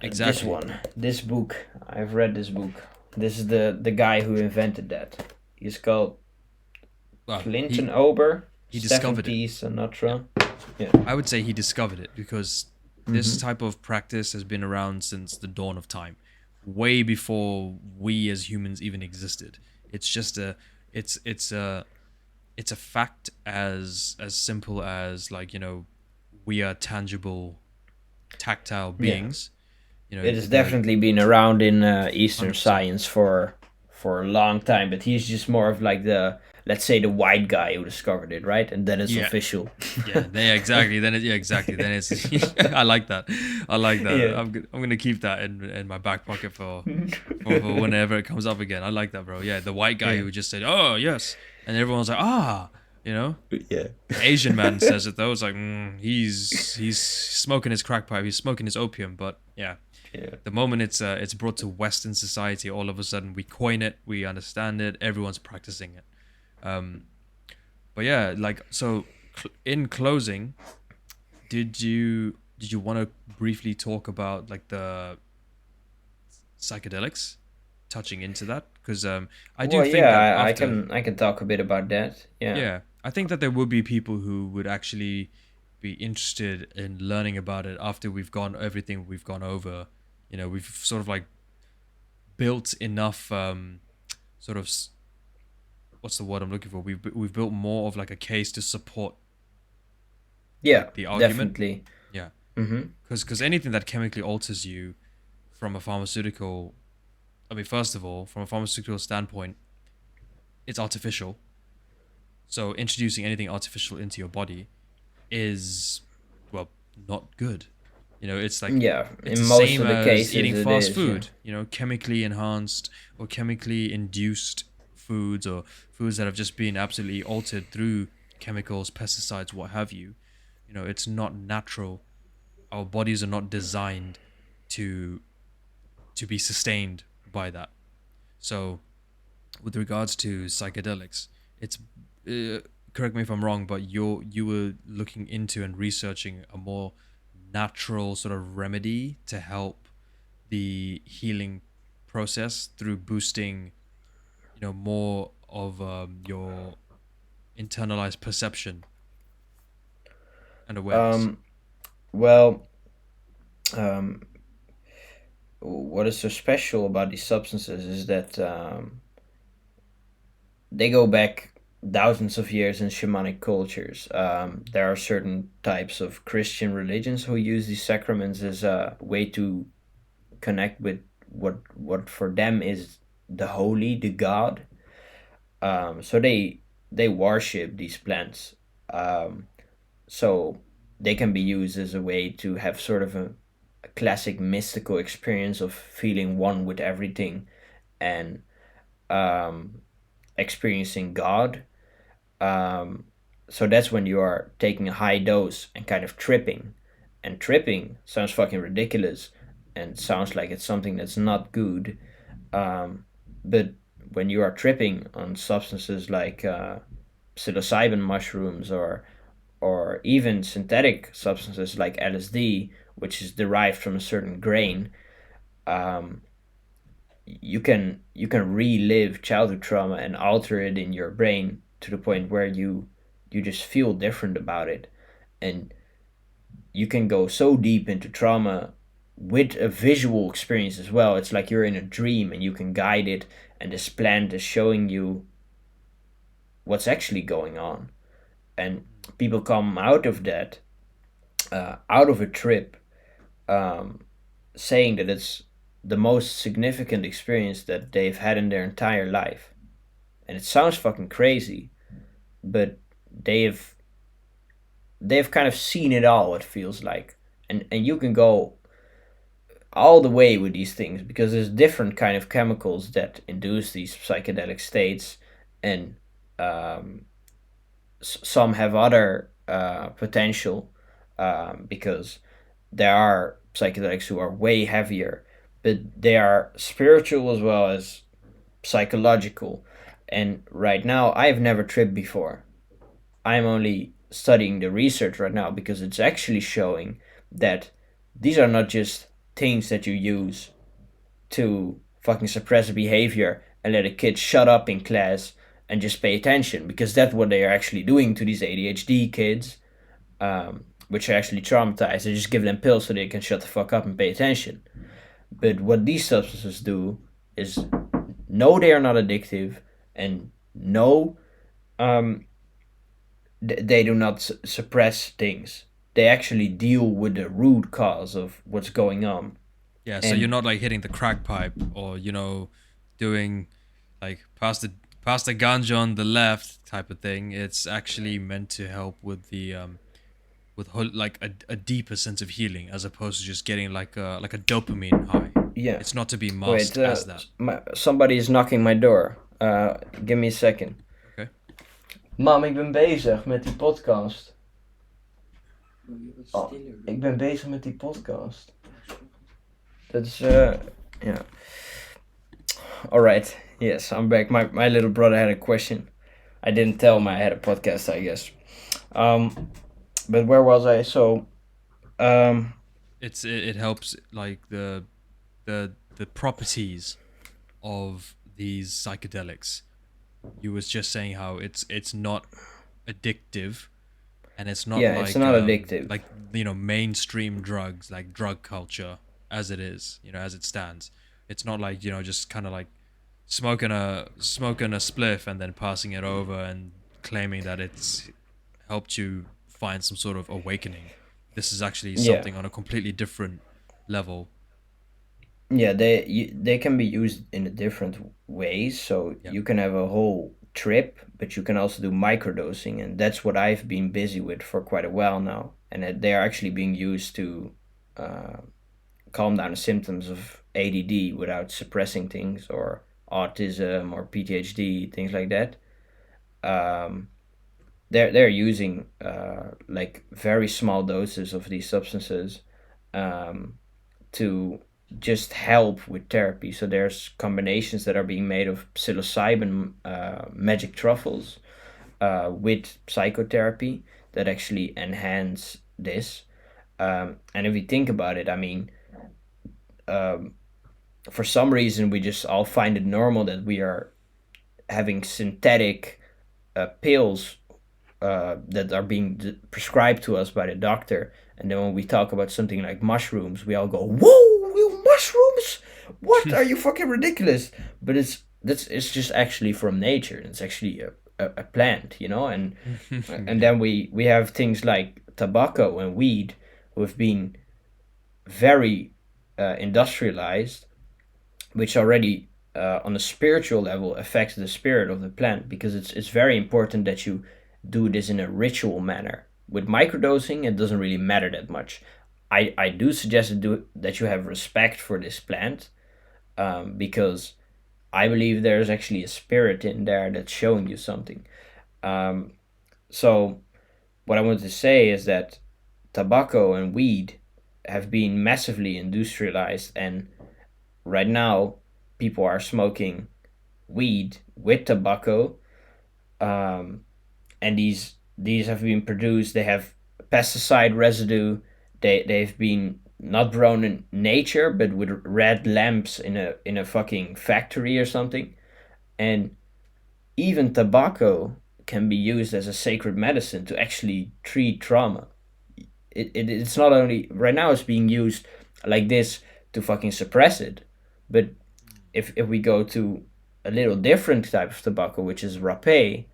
like this Exactly. one, this book. I've read this book. This is the guy who invented that. He's called Well, Clinton Ober, he Stephen discovered it. T. Yeah. Sinatra. Yeah. I would say he discovered it, because this type of practice has been around since the dawn of time, way before we as humans even existed. It's just a it's a fact as simple as, like, we are tangible, tactile Yeah. beings. It has The definitely been around in Eastern 100%. science for a long time, but he's just more of like the, let's say, the white guy who discovered it, right? And then it's Yeah. official. Yeah, exactly. Exactly. Then it's I like that. I like that. Yeah. I'm gonna keep that in my back pocket for whenever it comes up again. I like that, bro. Yeah, the white guy Yeah. who just said, "Oh yes," and everyone's like, "Ah," you know. Yeah. The Asian man says it though. It's like, he's smoking his crack pipe. He's smoking his opium. But yeah, Yeah. the moment it's brought to Western society, all of a sudden we coin it, we understand it, everyone's practicing it. Um, but yeah, like, so in closing, did you want to briefly talk about, like, the psychedelics, touching into that? Because I do Well, think yeah, that I after, can talk a bit about that. Yeah. yeah, I think that there would be people who would actually be interested in learning about it after we've gone everything we've gone over. We've sort of like built enough sort of what's the word I'm looking for? We've built more of like a case to support, Yeah, like, the argument. definitely. Yeah, Mm-hmm. because anything that chemically alters you from a pharmaceutical, I mean, first of all, from a pharmaceutical standpoint, it's artificial. So introducing anything artificial into your body is, well, not good. It's like, Yeah, it's in the most same of the as cases eating it fast is. Yeah. food. Chemically enhanced or chemically induced foods, or foods that have just been absolutely altered through chemicals, pesticides, what have you. It's not natural. Our bodies are not designed to be sustained by that. So, with regards to psychedelics, it's correct me if I'm wrong, but you were looking into and researching a more natural sort of remedy to help the healing process through boosting, more of your internalized perception and awareness. Um. Well. Um. What is so special about these substances is that they go back thousands of years in shamanic cultures. There are certain types of Christian religions who use these sacraments as a way to connect with what for them is the holy, the God. So they worship these plants. Um, so they can be used as a way to have sort of a classic mystical experience of feeling one with everything and um, experiencing God. Um, so that's when you are taking a high dose and kind of tripping. And tripping sounds fucking ridiculous and sounds like it's something that's not good. But when you are tripping on substances like psilocybin mushrooms or even synthetic substances like LSD, which is derived from a certain grain, um, you can relive childhood trauma and alter it in your brain to the point where you just feel different about it, and you can go so deep into trauma with a visual experience as well. It's like you're in a dream and you can guide it, and this plant is showing you what's actually going on. And people come out of that, out of a trip, um, saying that it's the most significant experience that they've had in their entire life. And it sounds fucking crazy, but they've they've kind of seen it all. It feels like, and you can go all the way with these things because there's different kind of chemicals that induce these psychedelic states, and um, some have other potential, because there are psychedelics who are way heavier, but they are spiritual as well as psychological. And right now, I've never tripped before. I'm only studying the research right now because it's actually showing that these are not just things that you use to fucking suppress behavior and let a kid shut up in class and just pay attention, because that's what they are actually doing to these ADHD kids, which are actually traumatized. They just give them pills so they can shut the fuck up and pay attention. But what these substances do is, no, they are not addictive, and no, um, they do not suppress things. They actually deal with the root cause of what's going on. Yeah, so you're And not like hitting the crack pipe or doing like pass the ganja on the left type of thing. It's actually meant to help with the like a deeper sense of healing as opposed to just getting like a dopamine high. yeah, It's not to be wait, masked as that. somebody is knocking my door. Give me a second. Okay. Mam, ik ben bezig met die podcast. Oh, ik ben bezig met die podcast. Dat is, yeah. Alright, yes, I'm back. My little brother had a question. I didn't tell him I had a podcast, I guess. But where was I? So, um, It helps like the properties of these psychedelics. You was just saying how it's not addictive, and it's not yeah, like it's not addictive. like mainstream drugs, like drug culture as it is, as it stands. It's not like just kind of like smoking a spliff and then passing it over and claiming that it's helped you find some sort of awakening. This is actually Yeah. something on a completely different level. Yeah, they can be used in a different ways. So Yeah. you can have a whole trip, but you can also do microdosing, and that's what I've been busy with for quite a while now. And they are actually being used to uh, calm down the symptoms of ADD without suppressing things, or autism or PTSD, things like that. Um, they're using like very small doses of these substances, um, to just help with therapy. So there's combinations that are being made of psilocybin, magic truffles, with psychotherapy that actually enhance this. And if you think about it, I mean, um, for some reason we just all find it normal that we are having synthetic pills that are being prescribed to us by the doctor. And then when we talk about something like mushrooms, we all go, "Whoa, you mushrooms? What? Are you fucking ridiculous?" But it's just actually from nature. It's actually a plant, and then we have things like tobacco and weed, who have been very industrialized, which already, on a spiritual level, affects the spirit of the plant, because it's very important that you do this in a ritual manner. With microdosing, it doesn't really matter that much. I do suggest that you have respect for this plant, because I believe there's actually a spirit in there that's showing you something. Um, so, what I wanted to say is that tobacco and weed have been massively industrialized, and right now people are smoking weed with tobacco, um, and these have been produced. They have pesticide residue. They've been not grown in nature, but with red lamps in a fucking factory or something. And even tobacco can be used as a sacred medicine to actually treat trauma. It's not only right now it's being used like this to fucking suppress it, but if we go to a little different type of tobacco, which is rapé,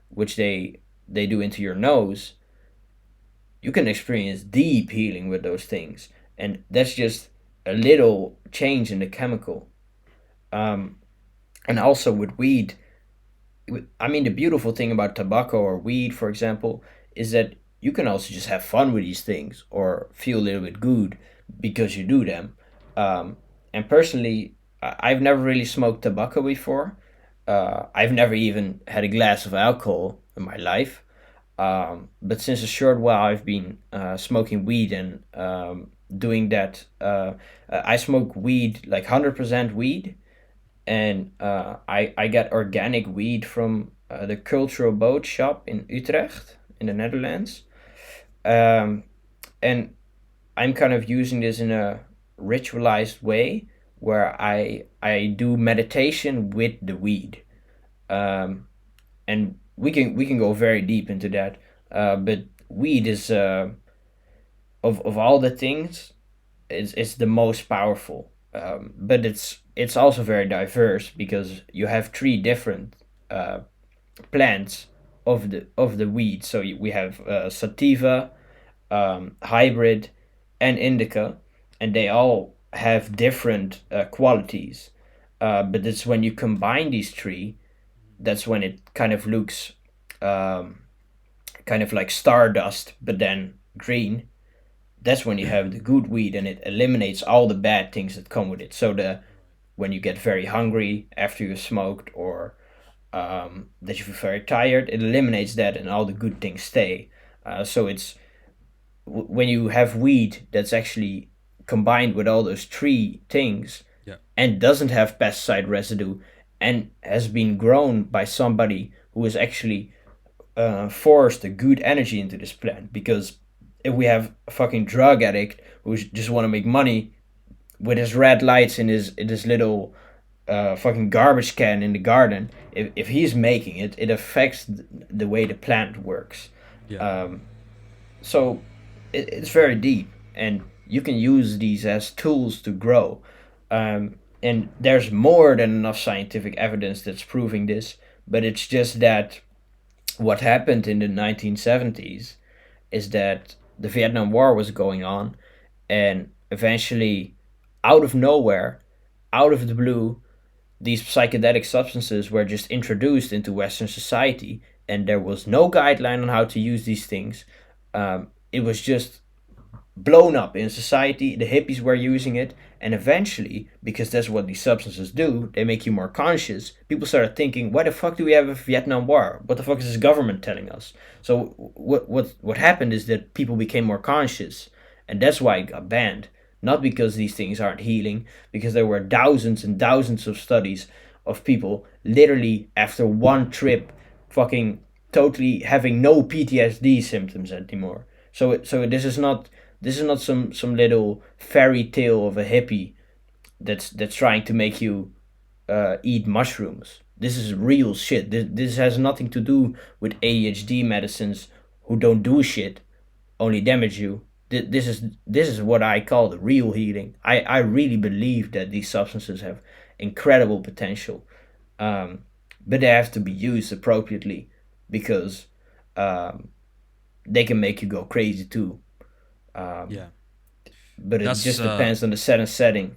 which they do into your nose, you can experience deep healing with those things, and that's just a little change in the chemical. Um, and also with weed, I mean, the beautiful thing about tobacco or weed, for example, is that you can also just have fun with these things or feel a little bit good because you do them. And personally, I've never really smoked tobacco before. I've never even had a glass of alcohol in my life. But since a short while, I've been smoking weed and doing that. I smoke weed, like 100% weed, and I got organic weed from the Cultural Boat Shop in Utrecht in the Netherlands. Um, and I'm kind of using this in a ritualized way where I do meditation with the weed. Um, and we can go very deep into that. But weed is of all the things, it's the most powerful. But it's also very diverse because you have three different uh, plants of the weed. So we have sativa, hybrid, and indica, and they all have different qualities. But it's when you combine these three, that's when it kind of looks um, kind of like stardust, but then green. That's when you have the good weed, and it eliminates all the bad things that come with it. So the when you get very hungry after you smoked, or that you feel very tired, it eliminates that, and all the good things stay. So it's when you have weed that's actually combined with all those three things Yeah. and doesn't have pesticide residue and has been grown by somebody who has actually forced a good energy into this plant. Because if we have a fucking drug addict who just want to make money with his red lights in his little fucking garbage can in the garden, if he's making it, it affects the way the plant works. Yeah. So it's very deep, and you can use these as tools to grow. And there's more than enough scientific evidence that's proving this, but it's just that what happened in the 1970s is that the Vietnam War was going on, and eventually, out of nowhere, out of the blue, these psychedelic substances were just introduced into Western society, and there was no guideline on how to use these things. It was just blown up in society. The hippies were using it, and eventually, because that's what these substances do, they make you more conscious. People started thinking, "Why the fuck do we have a Vietnam War? What the fuck is this government telling us?" So what happened is that people became more conscious, and that's why it got banned. Not because these things aren't healing, because there were thousands and thousands of studies of people literally after one trip, fucking totally having no PTSD symptoms anymore. So this is not some little fairy tale of a hippie that's trying to make you eat mushrooms. This is real shit. This has nothing to do with ADHD medicines who don't do shit, only damage you. This is what I call the real healing. I really believe that these substances have incredible potential, but they have to be used appropriately because um, they can make you go crazy too. Um, Yeah. but it That's just depends on the set and setting.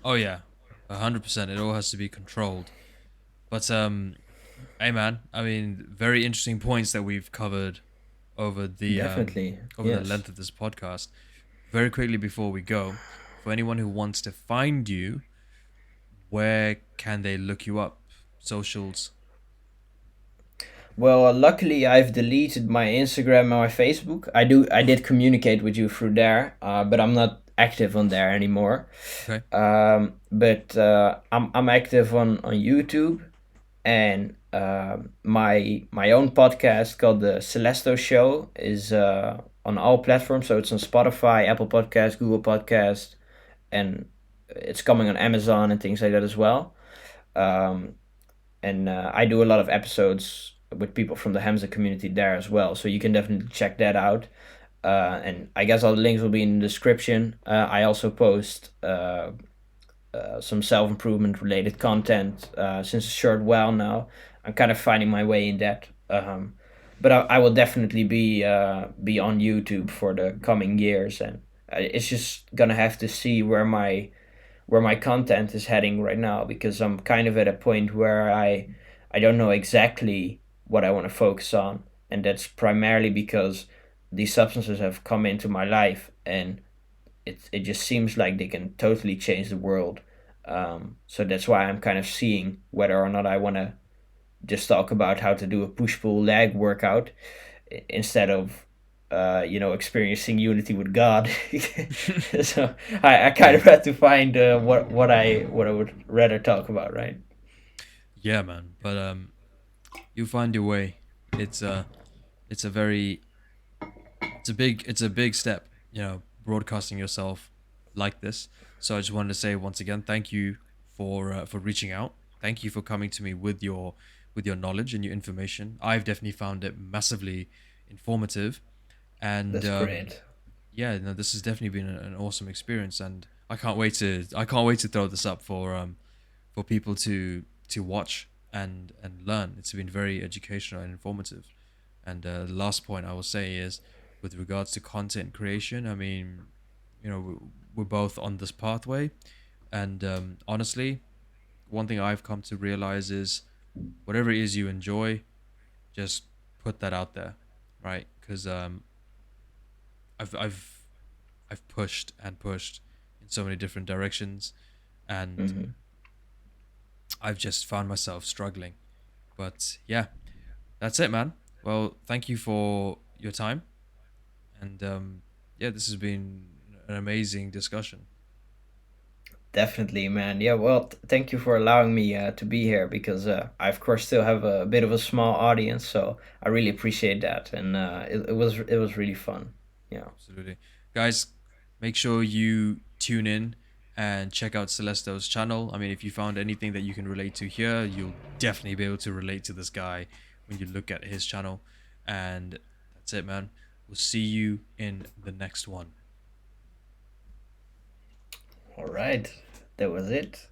oh yeah, 100%. It all has to be controlled. But hey man, I mean, very interesting points that we've covered over Definitely, the yes. length of this podcast. Very quickly before we go, for anyone who wants to find you, where can they look you up? Socials. Well, luckily I've deleted my Instagram and my Facebook. I did communicate with you through there, but I'm not active on there anymore. Okay. But I'm active on YouTube, and my own podcast called the Celesto Show is on all platforms. So it's on Spotify, Apple Podcast, Google Podcast, and it's coming on Amazon and things like that as well. Um, and I do a lot of episodes with people from the Hamza community there as well. So you can definitely check that out. And I guess all the links will be in the description. I also post some self improvement related content since a short while now. I'm kind of finding my way in that. But I will definitely be on YouTube for the coming years, and it's just gonna have to see where my content is heading right now, because I'm kind of at a point where I don't know exactly what I want to focus on, and that's primarily because these substances have come into my life, and it just seems like they can totally change the world. So that's why I'm kind of seeing whether or not I want to just talk about how to do a push pull leg workout instead of experiencing unity with God. So I kind of Yeah. had to find what I would rather talk about, right? Yeah, man. But you find your way. It's a it's a very it's a big step, broadcasting yourself like this. So I just wanted to say once again, thank you for reaching out. Thank you for coming to me with your knowledge and your information. I've definitely found it massively informative, and That's great. yeah, no, this has definitely been an awesome experience, and I can't wait to throw this up for people to watch and learn. It's been very educational and informative. And the last point I will say is, with regards to content creation, I mean, we're both on this pathway, and honestly, one thing I've come to realize is, whatever it is you enjoy, just put that out there, right? Because I've I've I've pushed and pushed in so many different directions, and Hmm. I've just found myself struggling. But yeah, that's it, man. Well, thank you for your time, and yeah, this has been an amazing discussion. Definitely, man. Yeah, well, thank you for allowing me to be here, because I, of course, still have a bit of a small audience, so I really appreciate that, and it was really fun. Yeah. Absolutely, guys. Make sure you tune in and check out Celesto's channel. I mean, if you found anything that you can relate to here, you'll definitely be able to relate to this guy when you look at his channel. And that's it, man. We'll see you in the next one. All right, that was it.